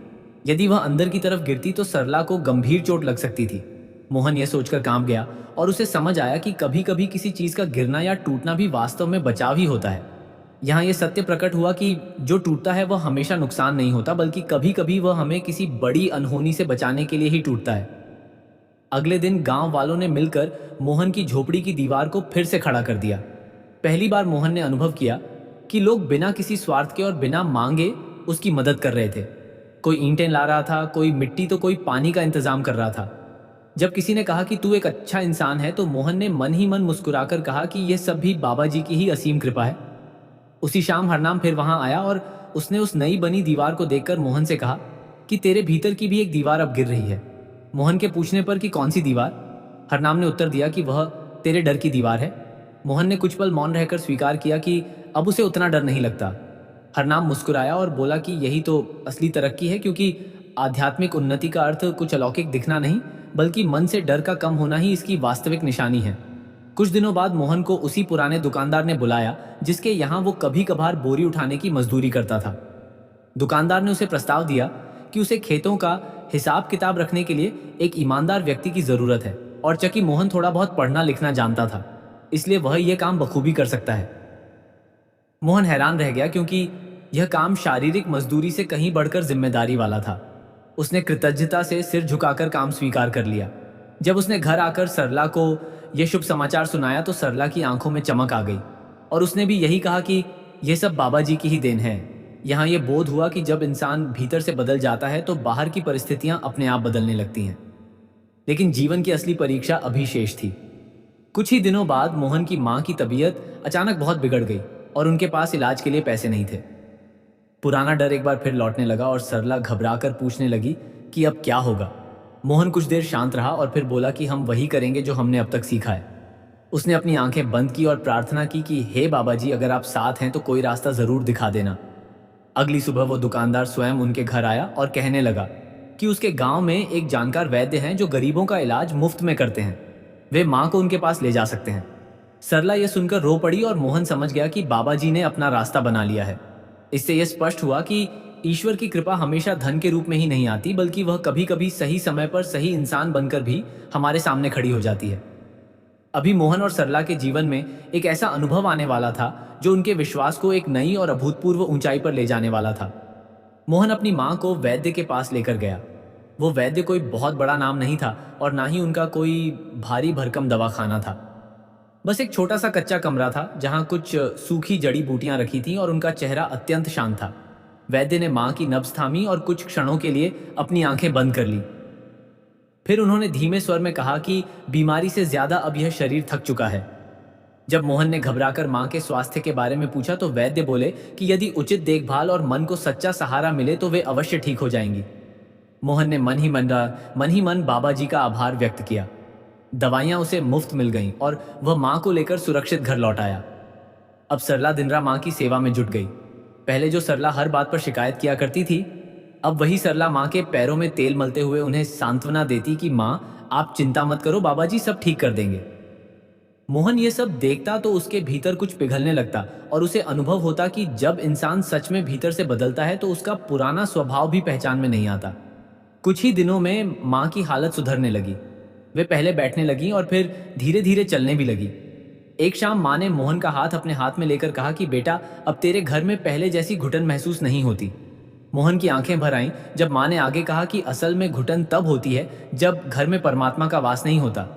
यदि वह अंदर की तरफ गिरती तो सरला को गंभीर चोट लग सकती थी। मोहन यह सोचकर कांप गया और उसे समझ आया कि कभी कभी किसी चीज का गिरना या टूटना भी वास्तव में बचाव ही होता है। यहाँ यह सत्य प्रकट हुआ कि जो टूटता है वह हमेशा नुकसान नहीं होता, बल्कि कभी कभी वह हमें किसी बड़ी अनहोनी से बचाने के लिए ही टूटता है। अगले दिन गांव वालों ने मिलकर मोहन की झोपड़ी की दीवार को फिर से खड़ा कर दिया। पहली बार मोहन ने अनुभव किया कि लोग बिना किसी स्वार्थ के और बिना मांगे उसकी मदद कर रहे थे। कोई ईंटें ला रहा था, कोई मिट्टी, तो कोई पानी का इंतजाम कर रहा था। जब किसी ने कहा कि तू एक अच्छा इंसान है, तो मोहन ने मन ही मन मुस्कुराकर कहा कि यह सब भी बाबा जी की ही असीम कृपा है। उसी शाम हरनाम फिर वहां आया और उसने उस नई बनी दीवार को देखकर मोहन से कहा कि तेरे भीतर की भी एक दीवार अब गिर रही है। मोहन के पूछने पर कि कौन सी दीवार, हरनाम ने उत्तर दिया कि वह तेरे डर की दीवार है। मोहन ने कुछ पल मौन रहकर स्वीकार किया कि अब उसे उतना डर नहीं लगता। हरनाम मुस्कुराया और बोला कि यही तो असली तरक्की है, क्योंकि आध्यात्मिक उन्नति का अर्थ कुछ अलौकिक दिखना नहीं, बल्कि मन से डर का कम होना ही इसकी वास्तविक निशानी है। कुछ दिनों बाद मोहन को उसी पुराने दुकानदार ने बुलाया जिसके यहाँ वो कभी कभार बोरी उठाने की मजदूरी करता था। दुकानदार ने उसे प्रस्ताव दिया कि उसे खेतों का हिसाब किताब रखने के लिए एक ईमानदार व्यक्ति की जरूरत है, और चूंकि मोहन थोड़ा बहुत पढ़ना लिखना जानता था, इसलिए वह यह काम बखूबी कर सकता है। मोहन हैरान रह गया, क्योंकि यह काम शारीरिक मजदूरी से कहीं बढ़कर जिम्मेदारी वाला था। उसने कृतज्ञता से सिर झुकाकर काम स्वीकार कर लिया। जब उसने घर आकर सरला को यह शुभ समाचार सुनाया तो सरला की आंखों में चमक आ गई, और उसने भी यही कहा कि यह सब बाबा जी की ही देन है। यहाँ यह बोध हुआ कि जब इंसान भीतर से बदल जाता है तो बाहर की परिस्थितियां अपने आप बदलने लगती हैं। लेकिन जीवन की असली परीक्षा अभी शेष थी। कुछ ही दिनों बाद मोहन की मां की तबीयत अचानक बहुत बिगड़ गई और उनके पास इलाज के लिए पैसे नहीं थे। पुराना डर एक बार फिर लौटने लगा और सरला घबराकर पूछने लगी कि अब क्या होगा। मोहन कुछ देर शांत रहा और फिर बोला कि हम वही करेंगे जो हमने अब तक सीखा है। उसने अपनी आंखें बंद की और प्रार्थना की कि हे बाबा जी, अगर आप साथ हैं तो कोई रास्ता जरूर दिखा देना। अगली सुबह वो दुकानदार स्वयं उनके घर आया और कहने लगा कि उसके गांव में एक जानकार वैद्य हैं जो गरीबों का इलाज मुफ्त में करते हैं। वे माँ को उनके पास ले जा सकते हैं। सरला यह सुनकर रो पड़ी और मोहन समझ गया कि बाबा जी ने अपना रास्ता बना लिया है। इससे यह स्पष्ट हुआ कि ईश्वर की कृपा हमेशा धन के रूप में ही नहीं आती, बल्कि वह कभी कभी सही समय पर सही इंसान बनकर भी हमारे सामने खड़ी हो जाती है। अभी मोहन और सरला के जीवन में एक ऐसा अनुभव आने वाला था जो उनके विश्वास को एक नई और अभूतपूर्व ऊंचाई पर ले जाने वाला था। मोहन अपनी मां को वैद्य के पास लेकर गया। वो वैद्य कोई बहुत बड़ा नाम नहीं था और ना ही उनका कोई भारी भरकम दवाखाना था। बस एक छोटा सा कच्चा कमरा था जहां कुछ सूखी जड़ी बूटियां रखी थीं और उनका चेहरा अत्यंत शांत था। वैद्य ने मां की नब्ज थामी और कुछ क्षणों के लिए अपनी आंखें बंद कर ली। फिर उन्होंने धीमे स्वर में कहा कि बीमारी से ज्यादा अब यह शरीर थक चुका है। जब मोहन ने घबराकर मां के स्वास्थ्य के बारे में पूछा तो वैद्य बोले कि यदि उचित देखभाल और मन को सच्चा सहारा मिले तो वे अवश्य ठीक हो जाएंगी। मोहन ने मन ही मन बाबा जी का आभार व्यक्त किया। दवाइयां उसे मुफ्त मिल गईं और वह मां को लेकर सुरक्षित घर लौट आया। अब सरला दिनरा मां की सेवा में जुट गई। पहले जो सरला हर बात पर शिकायत किया करती थी, अब वही सरला मां के पैरों में तेल मलते हुए उन्हें सांत्वना देती कि मां, आप चिंता मत करो, बाबा जी सब ठीक कर देंगे। मोहन ये सब देखता तो उसके भीतर कुछ पिघलने लगता और उसे अनुभव होता कि जब इंसान सच में भीतर से बदलता है तो उसका पुराना स्वभाव भी पहचान में नहीं आता। कुछ ही दिनों में मां की हालत सुधरने लगी। वे पहले बैठने लगी और फिर धीरे धीरे चलने भी लगी। एक शाम मां ने मोहन का हाथ अपने हाथ में लेकर कहा कि बेटा, अब तेरे घर में पहले जैसी घुटन महसूस नहीं होती। मोहन की आंखें भर आईं जब मां ने आगे कहा कि असल में घुटन तब होती है जब घर में परमात्मा का वास नहीं होता।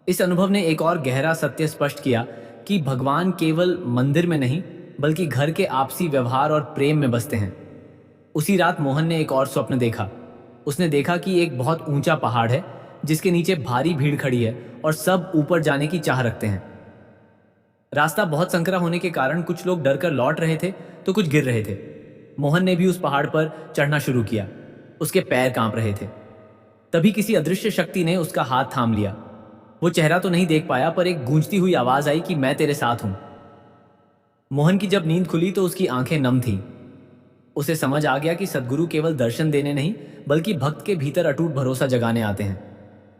इस अनुभव ने एक और गहरा सत्य स्पष्ट किया कि भगवान केवल मंदिर में नहीं बल्कि घर के आपसी व्यवहार और प्रेम में बसते हैं। उसी रात मोहन ने एक और स्वप्न देखा। उसने देखा कि एक बहुत ऊंचा पहाड़ है जिसके नीचे भारी भीड़ खड़ी है और सब ऊपर जाने की चाह रखते हैं। रास्ता बहुत संकरा होने के कारण कुछ लोग डरकर लौट रहे थे तो कुछ गिर रहे थे। मोहन ने भी उस पहाड़ पर चढ़ना शुरू किया। उसके पैर कांप रहे थे। तभी किसी अदृश्य शक्ति ने उसका हाथ थाम लिया। वो चेहरा तो नहीं देख पाया, पर एक गूंजती हुई आवाज आई कि मैं तेरे साथ हूं। मोहन की जब नींद खुली तो उसकी आंखें नम थीं। उसे समझ आ गया कि सद्गुरु केवल दर्शन देने नहीं बल्कि भक्त के भीतर अटूट भरोसा जगाने आते हैं।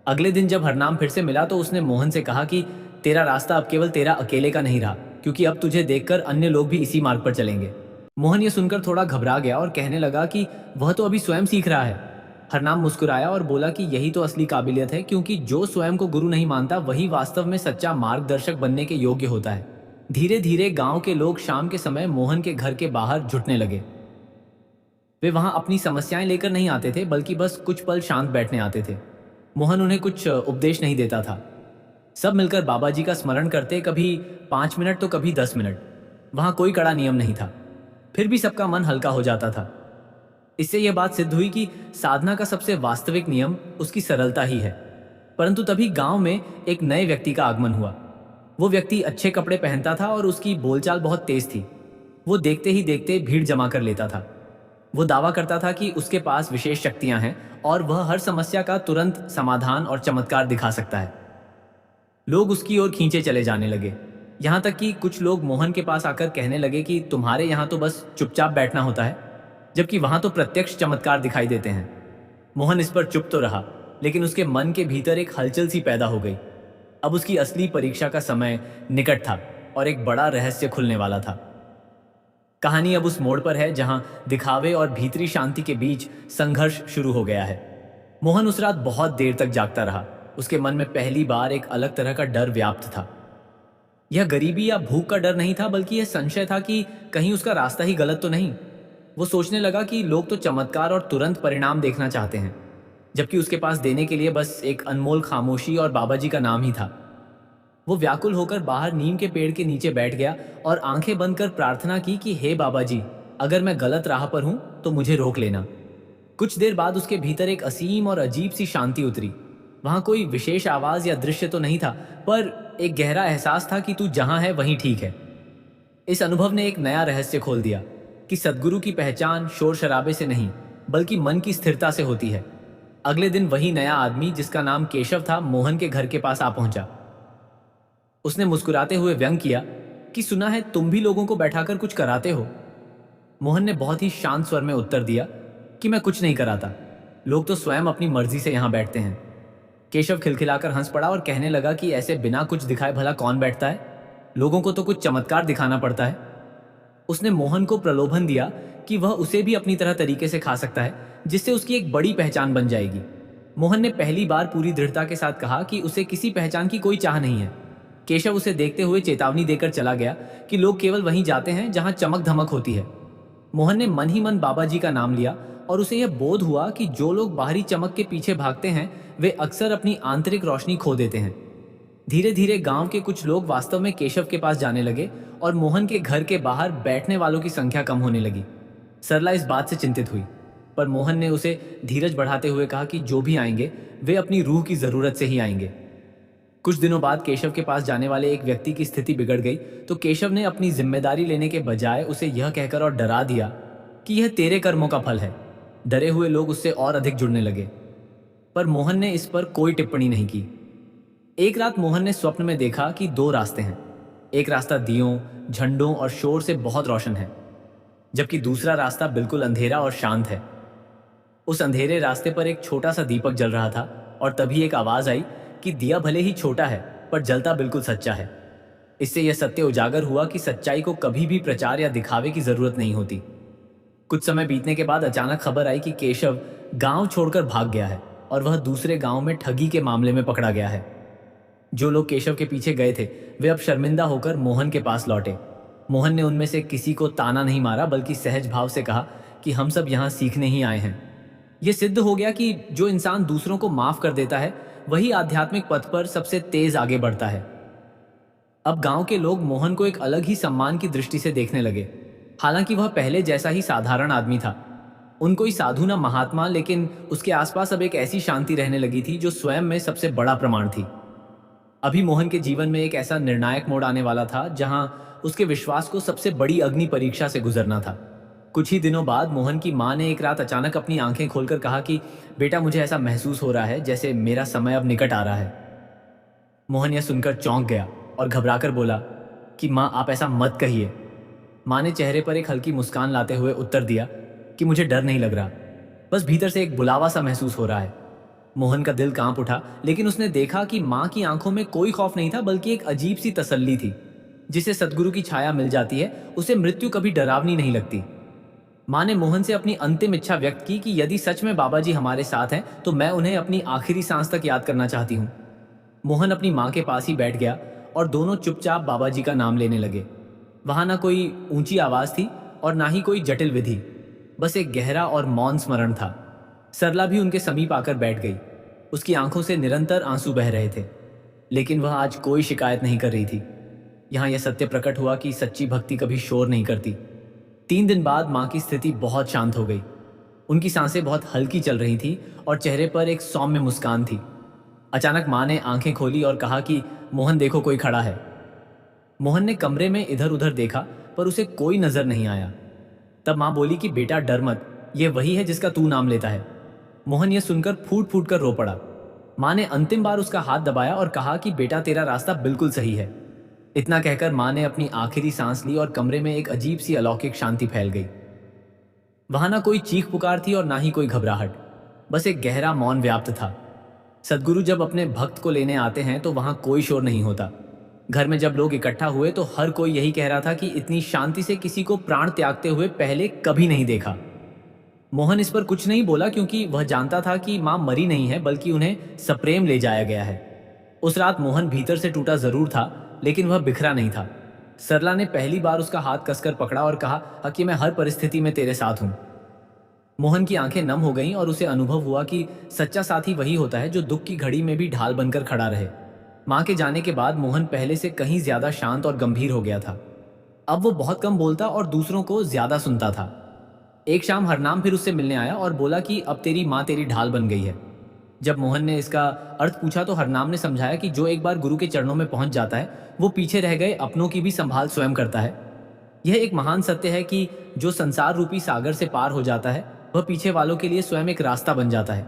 अगले दिन जब हरनाम फिर से मिला तो उसने मोहन से कहा कि तेरा रास्ता अब केवल तेरा अकेले का नहीं रहा, क्योंकि अब तुझे देखकर अन्य लोग भी इसी मार्ग पर चलेंगे। मोहन ये सुनकर थोड़ा घबरा गया और कहने लगा कि वह तो अभी स्वयं सीख रहा है। हरनाम मुस्कुराया और बोला कि यही तो असली काबिलियत है, क्योंकि जो स्वयं को गुरु नहीं मानता वही वास्तव में सच्चा मार्गदर्शक बनने के योग्य होता है। धीरे धीरे गांव के लोग शाम के समय मोहन के घर के बाहर जुटने लगे। वे वहां अपनी समस्याएं लेकर नहीं आते थे बल्कि बस कुछ पल शांत बैठने आते थे। मोहन उन्हें कुछ उपदेश नहीं देता था। सब मिलकर बाबा जी का स्मरण करते, कभी 5 मिनट तो कभी 10 मिनट। वहां कोई कड़ा नियम नहीं था, फिर भी सबका मन हल्का हो जाता था। इससे यह बात सिद्ध हुई कि साधना का सबसे वास्तविक नियम उसकी सरलता ही है। परंतु तभी गांव में एक नए व्यक्ति का आगमन हुआ। वो व्यक्ति अच्छे कपड़े पहनता था और उसकी बोलचाल बहुत तेज थी। वो देखते ही देखते भीड़ जमा कर लेता था। वो दावा करता था कि उसके पास विशेष शक्तियां हैं और वह हर समस्या का तुरंत समाधान और चमत्कार दिखा सकता है। लोग उसकी ओर खींचे चले जाने लगे। यहाँ तक कि कुछ लोग मोहन के पास आकर कहने लगे कि तुम्हारे यहाँ तो बस चुपचाप बैठना होता है, जबकि वहां तो प्रत्यक्ष चमत्कार दिखाई देते हैं। मोहन इस पर चुप तो रहा, लेकिन उसके मन के भीतर एक हलचल सी पैदा हो गई। अब उसकी असली परीक्षा का समय निकट था और एक बड़ा रहस्य खुलने वाला था। कहानी अब उस मोड़ पर है जहां दिखावे और भीतरी शांति के बीच संघर्ष शुरू हो गया है। मोहन उस रात बहुत देर तक जागता रहा। उसके मन में पहली बार एक अलग तरह का डर व्याप्त था। यह गरीबी या भूख का डर नहीं था, बल्कि यह संशय था कि कहीं उसका रास्ता ही गलत तो नहीं। वो सोचने लगा कि लोग तो चमत्कार और तुरंत परिणाम देखना चाहते हैं, जबकि उसके पास देने के लिए बस एक अनमोल खामोशी और बाबा जी का नाम ही था। वो व्याकुल होकर बाहर नीम के पेड़ के नीचे बैठ गया और आंखें बंद कर प्रार्थना की कि हे बाबा जी, अगर मैं गलत राह पर हूं तो मुझे रोक लेना। कुछ देर बाद उसके भीतर एक असीम और अजीब सी शांति उतरी। वहां कोई विशेष आवाज या दृश्य तो नहीं था, पर एक गहरा एहसास था कि तू जहां है वहीं ठीक है। इस अनुभव ने एक नया रहस्य खोल दिया कि सद्गुरु की पहचान शोर शराबे से नहीं, बल्कि मन की स्थिरता से होती है। अगले दिन वही नया आदमी, जिसका नाम केशव था, मोहन के घर के पास आ पहुंचा। उसने मुस्कुराते हुए व्यंग किया कि सुना है तुम भी लोगों को बैठाकर कुछ कराते हो। मोहन ने बहुत ही शांत स्वर में उत्तर दिया कि मैं कुछ नहीं कराता, लोग तो स्वयं अपनी मर्जी से यहां बैठते हैं। केशव खिलखिलाकर हंस पड़ा और कहने लगा कि ऐसे बिना कुछ दिखाए भला कौन बैठता है? लोगों को तो कुछ चमत्कार दिखाना पड़ता है। उसने मोहन को प्रलोभन दिया कि वह उसे भी अपनी तरह तरीके से खा सकता है, जिससे उसकी एक बड़ी पहचान बन जाएगी। मोहन ने पहली बार पूरी दृढ़ता के साथ कहा कि उसे किसी पहचान की कोई चाह नहीं है। केशव उसे देखते हुए चेतावनी देकर चला गया कि लोग केवल वहीं जाते हैं जहां चमक धमक होती है। मोहन ने मन ही मन बाबा जी का नाम लिया और उसे यह बोध हुआ कि जो लोग बाहरी चमक के पीछे भागते हैं वे अक्सर अपनी आंतरिक रोशनी खो देते हैं। धीरे धीरे गांव के कुछ लोग वास्तव में केशव के पास जाने लगे और मोहन के घर के बाहर बैठने वालों की संख्या कम होने लगी। सरला इस बात से चिंतित हुई, पर मोहन ने उसे धीरज बढ़ाते हुए कहा कि जो भी आएंगे वे अपनी रूह की जरूरत से ही आएंगे। कुछ दिनों बाद केशव के पास जाने वाले एक व्यक्ति की स्थिति बिगड़ गई, तो केशव ने अपनी जिम्मेदारी लेने के बजाय उसे यह कहकर और डरा दिया कि यह तेरे कर्मों का फल है। डरे हुए लोग उससे और अधिक जुड़ने लगे, पर मोहन ने इस पर कोई टिप्पणी नहीं की। एक रात मोहन ने स्वप्न में देखा कि दो रास्ते हैं। एक रास्ता दियों, झंडों और शोर से बहुत रोशन है, जबकि दूसरा रास्ता बिल्कुल अंधेरा और शांत है। उस अंधेरे रास्ते पर एक छोटा सा दीपक जल रहा था और तभी एक आवाज आई कि दिया भले ही छोटा है पर जलता बिल्कुल सच्चा है। इससे यह सत्य उजागर हुआ कि सच्चाई को कभी भी प्रचार या दिखावे की जरूरत नहीं होती। कुछ समय बीतने के बाद अचानक खबर आई कि केशव गांव छोड़कर भाग गया है और वह दूसरे गांव में ठगी के मामले में पकड़ा गया है। जो लोग केशव के पीछे गए थे वे अब शर्मिंदा होकर मोहन के पास लौटे। मोहन ने उनमें से किसी को ताना नहीं मारा, बल्कि सहज भाव से कहा कि हम सब यहाँ सीखने ही आए हैं। यह सिद्ध हो गया कि जो इंसान दूसरों को माफ कर देता है वही आध्यात्मिक पथ पर सबसे तेज आगे बढ़ता है। अब गांव के लोग मोहन को एक अलग ही सम्मान की दृष्टि से देखने लगे। हालांकि वह पहले जैसा ही साधारण आदमी था, उन कोई साधु ना महात्मा, लेकिन उसके आसपास अब एक ऐसी शांति रहने लगी थी जो स्वयं में सबसे बड़ा प्रमाण थी। अभी मोहन के जीवन में एक ऐसा निर्णायक मोड़ आने वाला था जहां उसके विश्वास को सबसे बड़ी अग्नि परीक्षा से गुजरना था। कुछ ही दिनों बाद मोहन की मां ने एक रात अचानक अपनी आंखें खोलकर कहा कि बेटा, मुझे ऐसा महसूस हो रहा है जैसे मेरा समय अब निकट आ रहा है। मोहन यह सुनकर चौंक गया और घबराकर बोला कि मां, आप ऐसा मत कहिए। मां ने चेहरे पर एक हल्की मुस्कान लाते हुए उत्तर दिया कि मुझे डर नहीं लग रहा, बस भीतर से एक बुलावा सा महसूस हो रहा है। मोहन का दिल कांप उठा, लेकिन उसने देखा कि मां की आंखों में कोई खौफ नहीं था, बल्कि एक अजीब सी तसल्ली थी। जिसे सद्गुरु की छाया मिल जाती है उसे मृत्यु कभी डरावनी नहीं लगती। मां ने मोहन से अपनी अंतिम इच्छा व्यक्त की कि यदि सच में बाबा जी हमारे साथ हैं तो मैं उन्हें अपनी आखिरी सांस तक याद करना चाहती हूँ। मोहन अपनी मां के पास ही बैठ गया और दोनों चुपचाप बाबा जी का नाम लेने लगे। वहां ना कोई ऊंची आवाज थी और ना ही कोई जटिल विधि, बस एक गहरा और मौन स्मरण था। सरला भी उनके समीप आकर बैठ गई। उसकी आंखों से निरंतर आंसू बह रहे थे, लेकिन वह आज कोई शिकायत नहीं कर रही थी। यहाँ यह सत्य प्रकट हुआ कि सच्ची भक्ति कभी शोर नहीं करती। 3 दिन बाद माँ की स्थिति बहुत शांत हो गई। उनकी सांसें बहुत हल्की चल रही थी और चेहरे पर एक सौम्य मुस्कान थी। अचानक माँ ने आंखें खोली और कहा कि मोहन देखो, कोई खड़ा है। मोहन ने कमरे में इधर उधर देखा पर उसे कोई नजर नहीं आया। तब माँ बोली कि बेटा डर मत, ये वही है जिसका तू नाम लेता है। मोहन यह सुनकर फूट फूट कर रो पड़ा। माँ ने अंतिम बार उसका हाथ दबाया और कहा कि बेटा तेरा रास्ता बिल्कुल सही है। इतना कहकर माँ ने अपनी आखिरी सांस ली और कमरे में एक अजीब सी अलौकिक शांति फैल गई। वहां ना कोई चीख पुकार थी और ना ही कोई घबराहट, बस एक गहरा मौन व्याप्त था। सदगुरु जब अपने भक्त को लेने आते हैं तो वहां कोई शोर नहीं होता। घर में जब लोग इकट्ठा हुए तो हर कोई यही कह रहा था कि इतनी शांति से किसी को प्राण त्यागते हुए पहले कभी नहीं देखा। मोहन इस पर कुछ नहीं बोला क्योंकि वह जानता था कि मां मरी नहीं है, बल्कि उन्हें सप्रेम ले जाया गया है। उस रात मोहन भीतर से टूटा जरूर था, लेकिन वह बिखरा नहीं था। सरला ने पहली बार उसका हाथ कसकर पकड़ा और कहा कि मैं हर परिस्थिति में तेरे साथ हूं। मोहन की आंखें नम हो गईं और उसे अनुभव हुआ कि सच्चा साथी वही होता है जो दुख की घड़ी में भी ढाल बनकर खड़ा रहे। मां के जाने के बाद मोहन पहले से कहीं ज्यादा शांत और गंभीर हो गया था। अब वो बहुत कम बोलता और दूसरों को ज्यादा सुनता था। एक शाम हरनाम फिर उससे मिलने आया और बोला कि अब तेरी माँ तेरी ढाल बन गई है। जब मोहन ने इसका अर्थ पूछा तो हरनाम ने समझाया कि जो एक बार गुरु के चरणों में पहुंच जाता है वो पीछे रह गए अपनों की भी संभाल स्वयं करता है। यह एक महान सत्य है कि जो संसार रूपी सागर से पार हो जाता है वह पीछे वालों के लिए स्वयं एक रास्ता बन जाता है।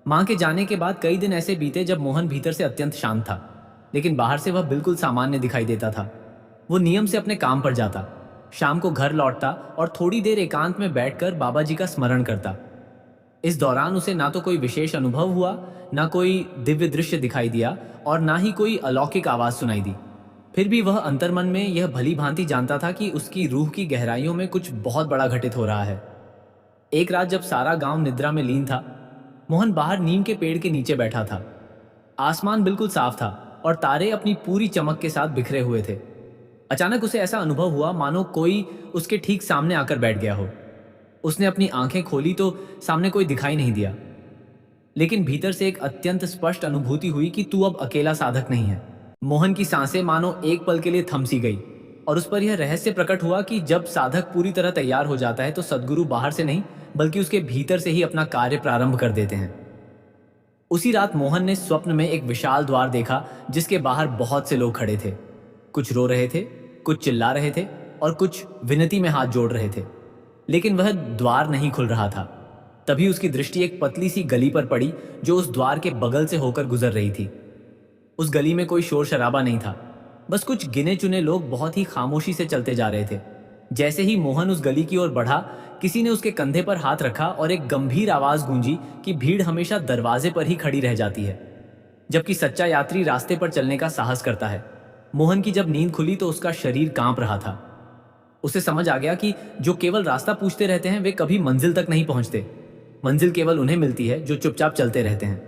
मां के जाने के बाद कई दिन ऐसे बीते जब मोहन भीतर से अत्यंत शांत था, लेकिन बाहर से वह बिल्कुल सामान्य दिखाई देता था। वो नियम से अपने काम पर जाता, शाम को घर लौटता और थोड़ी देर एकांत में बैठकर बाबा जी का स्मरण करता। इस दौरान उसे ना तो कोई विशेष अनुभव हुआ, ना कोई दिव्य दृश्य दिखाई दिया और ना ही कोई अलौकिक आवाज सुनाई दी। फिर भी वह अंतर्मन में यह भली भांति जानता था कि उसकी रूह की गहराइयों में कुछ बहुत बड़ा घटित हो रहा है। एक रात जब सारा गांव निद्रा में लीन था, मोहन बाहर नीम के पेड़ के नीचे बैठा था। आसमान बिल्कुल साफ था और तारे अपनी पूरी चमक के साथ बिखरे हुए थे। अचानक उसे ऐसा अनुभव हुआ मानो कोई उसके ठीक सामने आकर बैठ गया हो। उसने अपनी आंखें खोली तो सामने कोई दिखाई नहीं दिया, लेकिन भीतर से एक अत्यंत स्पष्ट अनुभूति हुई कि तू अब अकेला साधक नहीं है। मोहन की सांसें मानो एक पल के लिए थम सी गई और उस पर यह रहस्य प्रकट हुआ कि जब साधक पूरी तरह तैयार हो जाता है तो सदगुरु बाहर से नहीं बल्कि उसके भीतर से ही अपना कार्य प्रारंभ कर देते हैं। उसी रात मोहन ने स्वप्न में एक विशाल द्वार देखा जिसके बाहर बहुत से लोग खड़े थे। कुछ रो रहे थे, कुछ चिल्ला रहे थे और कुछ विनती में हाथ जोड़ रहे थे, लेकिन वह द्वार नहीं खुल रहा था। तभी उसकी दृष्टि एक पतली सी गली पर पड़ी जो उस द्वार के बगल से होकर गुजर रही थी। उस गली में कोई शोर शराबा नहीं था, बस कुछ गिने चुने लोग बहुत ही खामोशी से चलते जा रहे थे। जैसे ही मोहन उस गली की ओर बढ़ा, किसी ने उसके कंधे पर हाथ रखा और एक गंभीर आवाज गूंजी कि भीड़ हमेशा दरवाजे पर ही खड़ी रह जाती है, जबकि सच्चा यात्री रास्ते पर चलने का साहस करता है। मोहन की जब नींद खुली तो उसका शरीर कांप रहा था। उसे समझ आ गया कि जो केवल रास्ता पूछते रहते हैं वे कभी मंजिल तक नहीं पहुंचते। मंजिल केवल उन्हें मिलती है जो चुपचाप चलते रहते हैं।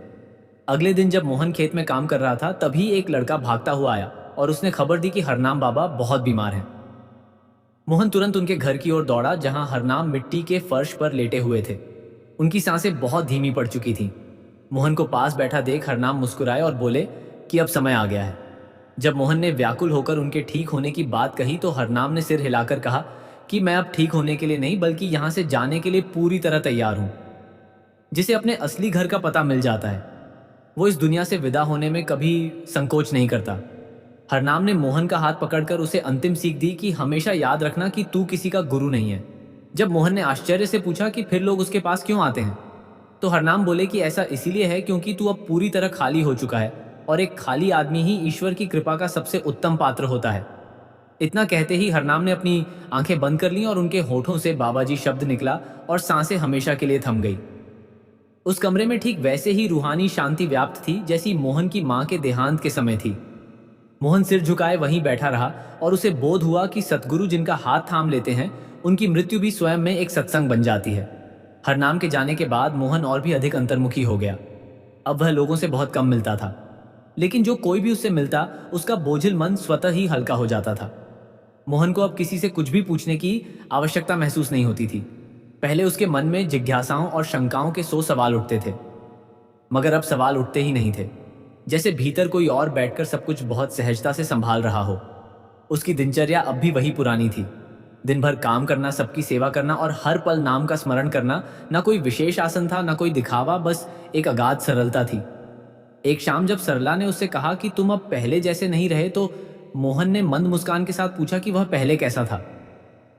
अगले दिन जब मोहन खेत में काम कर रहा था तभी एक लड़का भागता हुआ आया और उसने खबर दी कि हरनाम बाबा बहुत बीमार हैं। मोहन तुरंत उनके घर की ओर दौड़ा जहां हरनाम मिट्टी के फर्श पर लेटे हुए थे। उनकी सांसें बहुत धीमी पड़ चुकी थीं। मोहन को पास बैठा देख हरनाम मुस्कुराए और बोले कि अब समय आ गया है। जब मोहन ने व्याकुल होकर उनके ठीक होने की बात कही तो हरनाम ने सिर हिलाकर कहा कि मैं अब ठीक होने के लिए नहीं बल्कि यहां से जाने के लिए पूरी तरह तैयार हूं। जिसे अपने असली घर का पता मिल जाता है वो इस दुनिया से विदा होने में कभी संकोच नहीं करता। हरनाम ने मोहन का हाथ पकड़कर उसे अंतिम सीख दी कि हमेशा याद रखना कि तू किसी का गुरु नहीं है। जब मोहन ने आश्चर्य से पूछा कि फिर लोग उसके पास क्यों आते हैं, तो हरनाम बोले कि ऐसा इसीलिए है क्योंकि तू अब पूरी तरह खाली हो चुका है और एक खाली आदमी ही ईश्वर की कृपा का सबसे उत्तम पात्र होता है। इतना कहते ही हरनाम ने अपनी आंखें बंद कर लीं और उनके होठों से बाबाजी शब्द निकला और सांसें हमेशा के लिए थम गई। उस कमरे में ठीक वैसे ही रूहानी शांति व्याप्त थी जैसी मोहन की मां के देहांत के समय थी। मोहन सिर झुकाए वहीं बैठा रहा और उसे बोध हुआ कि सतगुरु जिनका हाथ थाम लेते हैं उनकी मृत्यु भी स्वयं में एक सत्संग बन जाती है। हरनाम के जाने के बाद मोहन और भी अधिक अंतर्मुखी हो गया। अब वह लोगों से बहुत कम मिलता था, लेकिन जो कोई भी उससे मिलता उसका बोझिल मन स्वतः ही हल्का हो जाता था। मोहन को अब किसी से कुछ भी पूछने की आवश्यकता महसूस नहीं होती थी। पहले उसके मन में जिज्ञासाओं और शंकाओं के 100 सवाल उठते थे, मगर अब सवाल उठते ही नहीं थे। जैसे भीतर कोई और बैठकर सब कुछ बहुत सहजता से संभाल रहा हो। उसकी दिनचर्या अब भी वही पुरानी थी। दिन भर काम करना, सबकी सेवा करना और हर पल नाम का स्मरण करना। ना कोई विशेष आसन था, ना कोई दिखावा, बस एक अगाध सरलता थी। एक शाम जब सरला ने उससे कहा कि तुम अब पहले जैसे नहीं रहे, तो मोहन ने मंद मुस्कान के साथ पूछा कि वह पहले कैसा था।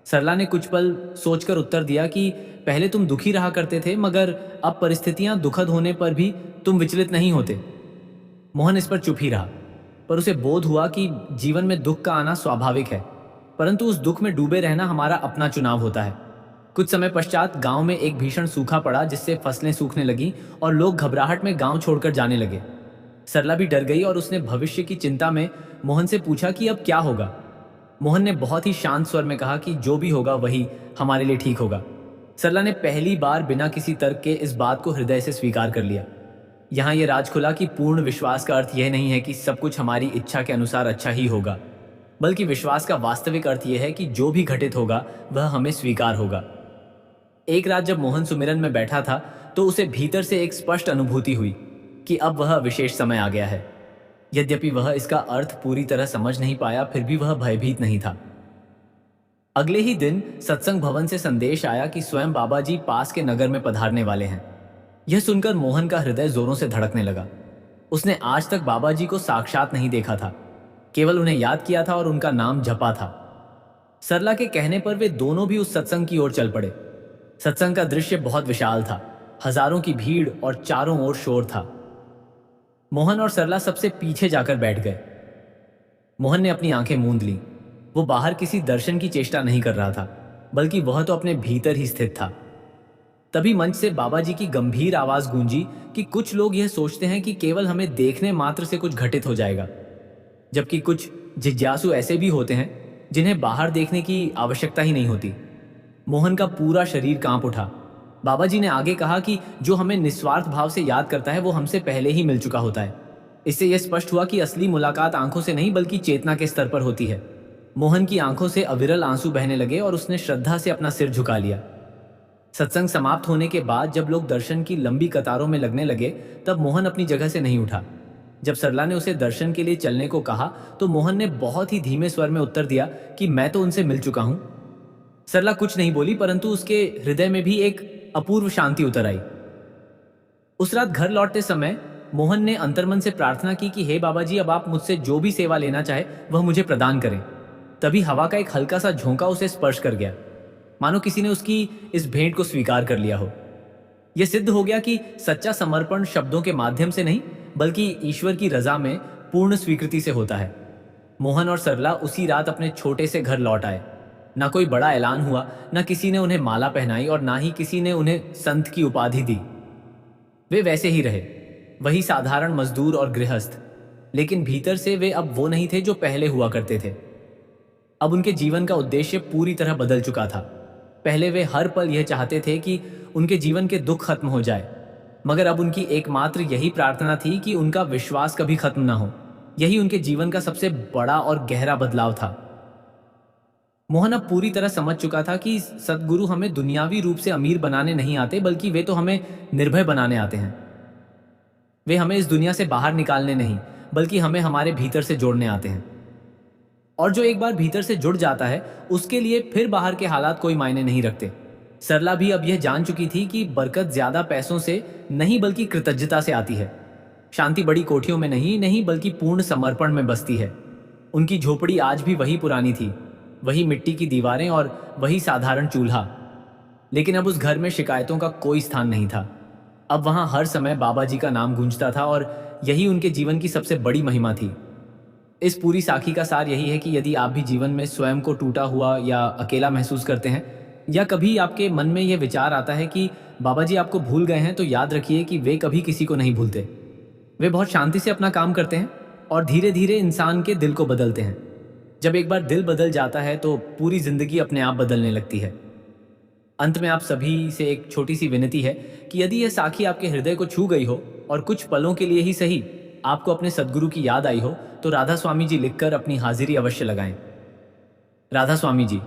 सरला ने कुछ पल सोचकर उत्तर दिया कि पहले तुम दुखी रहा करते थे, मगर अब परिस्थितियां दुखद होने पर भी तुम विचलित नहीं होते। मोहन इस पर चुप ही रहा, पर उसे बोध हुआ कि जीवन में दुख का आना स्वाभाविक है, परंतु उस दुख में डूबे रहना हमारा अपना चुनाव होता है। कुछ समय पश्चात गांव में एक भीषण सूखा पड़ा, जिससे फसलें सूखने लगीं और लोग घबराहट में गांव छोड़कर जाने लगे। सरला भी डर गई और उसने भविष्य की चिंता में मोहन से पूछा कि अब क्या होगा। मोहन ने बहुत ही शांत स्वर में कहा कि जो भी होगा वही हमारे लिए ठीक होगा। सरला ने पहली बार बिना किसी तर्क के इस बात को हृदय से स्वीकार कर लिया। यहाँ ये राज खुला कि पूर्ण विश्वास का अर्थ यह नहीं है कि सब कुछ हमारी इच्छा के अनुसार अच्छा ही होगा, बल्कि विश्वास का वास्तविक अर्थ यह है कि जो भी घटित होगा वह हमें स्वीकार होगा। एक रात जब मोहन सुमिरन में बैठा था, तो उसे भीतर से एक स्पष्ट अनुभूति हुई कि अब वह विशेष समय आ गया है। यद्यपि वह इसका अर्थ पूरी तरह समझ नहीं पाया, फिर भी वह भयभीत नहीं था। अगले ही दिन सत्संग भवन से संदेश आया कि स्वयं बाबा जी पास के नगर में पधारने वाले हैं। यह सुनकर मोहन का हृदय जोरों से धड़कने लगा। उसने आज तक बाबा जी को साक्षात नहीं देखा था, केवल उन्हें याद किया था और उनका नाम जपा था। सरला के कहने पर वे दोनों भी उस सत्संग की ओर चल पड़े। सत्संग का दृश्य बहुत विशाल था, हजारों की भीड़ और चारों ओर शोर था। मोहन और सरला सबसे पीछे जाकर बैठ गए। मोहन ने अपनी आंखें मूंद लीं। वो बाहर किसी दर्शन की चेष्टा नहीं कर रहा था, बल्कि वह तो अपने भीतर ही स्थित था। तभी मंच से बाबा जी की गंभीर आवाज गूंजी कि कुछ लोग यह सोचते हैं कि केवल हमें देखने मात्र से कुछ घटित हो जाएगा, जबकि कुछ जिज्ञासु ऐसे भी होते हैं जिन्हें बाहर देखने की आवश्यकता ही नहीं होती। मोहन का पूरा शरीर कांप उठा। बाबा जी ने आगे कहा कि जो हमें निस्वार्थ भाव से याद करता है वो हमसे पहले ही मिल चुका होता है। इससे यह स्पष्ट हुआ कि असली मुलाकात आंखों से नहीं बल्कि चेतना के स्तर पर होती है। मोहन की आंखों से अविरल आंसू बहने लगे और उसने श्रद्धा से अपना सिर झुका लिया। सत्संग समाप्त होने के बाद जब लोग दर्शन की लंबी कतारों में लगने लगे, तब मोहन अपनी जगह से नहीं उठा। जब सरला ने उसे दर्शन के लिए चलने को कहा, तो मोहन ने बहुत ही धीमे स्वर में उत्तर दिया कि मैं तो उनसे मिल चुका हूं। सरला कुछ नहीं बोली, परंतु उसके हृदय में भी एक अपूर्व शांति उतर आई। उस रात घर लौटते समय मोहन ने अंतर्मन से प्रार्थना की कि हे बाबा जी, अब आप मुझसे जो भी सेवा लेना चाहे वह मुझे प्रदान करें। तभी हवा का एक हल्का सा झोंका उसे स्पर्श कर गया, मानो किसी ने उसकी इस भेंट को स्वीकार कर लिया हो। यह सिद्ध हो गया कि सच्चा समर्पण शब्दों के माध्यम से नहीं, बल्कि ईश्वर की रजा में पूर्ण स्वीकृति से होता है। मोहन और सरला उसी रात अपने छोटे से घर लौट आए। ना कोई बड़ा ऐलान हुआ, ना किसी ने उन्हें माला पहनाई और ना ही किसी ने उन्हें संत की उपाधि दी। वे वैसे ही रहे, वही साधारण मजदूर और गृहस्थ, लेकिन भीतर से वे अब वो नहीं थे जो पहले हुआ करते थे। अब उनके जीवन का उद्देश्य पूरी तरह बदल चुका था। पहले वे हर पल यह चाहते थे कि उनके जीवन के दुख खत्म हो जाए, मगर अब उनकी एकमात्र यही प्रार्थना थी कि उनका विश्वास कभी खत्म ना हो। यही उनके जीवन का सबसे बड़ा और गहरा बदलाव था। मोहन अब पूरी तरह समझ चुका था कि सद्गुरु हमें दुनियावी रूप से अमीर बनाने नहीं आते, बल्कि वे तो हमें निर्भय बनाने आते हैं। वे हमें इस दुनिया से बाहर निकालने नहीं, बल्कि हमें हमारे भीतर से जोड़ने आते हैं। और जो एक बार भीतर से जुड़ जाता है, उसके लिए फिर बाहर के हालात कोई मायने नहीं रखते। सरला भी अब यह जान चुकी थी कि बरकत ज्यादा पैसों से नहीं बल्कि कृतज्ञता से आती है। शांति बड़ी कोठियों में नहीं बल्कि पूर्ण समर्पण में बसती है। उनकी झोपड़ी आज भी वही पुरानी थी, वही मिट्टी की दीवारें और वही साधारण चूल्हा, लेकिन अब उस घर में शिकायतों का कोई स्थान नहीं था। अब वहां हर समय बाबा जी का नाम गूंजता था और यही उनके जीवन की सबसे बड़ी महिमा थी। इस पूरी साखी का सार यही है कि यदि आप भी जीवन में स्वयं को टूटा हुआ या अकेला महसूस करते हैं, या कभी आपके मन में यह विचार आता है कि बाबा जी आपको भूल गए हैं, तो याद रखिए कि वे कभी किसी को नहीं भूलते। वे बहुत शांति से अपना काम करते हैं और धीरे धीरे इंसान के दिल को बदलते हैं। जब एक बार दिल बदल जाता है तो पूरी जिंदगी अपने आप बदलने लगती है। अंत में आप सभी से एक छोटी सी विनती है कि यदि यह साखी आपके हृदय को छू गई हो और कुछ पलों के लिए ही सही आपको अपने सद्गुरु की याद आई हो, तो राधा स्वामी जी लिखकर अपनी हाजिरी अवश्य लगाएं। राधा स्वामी जी।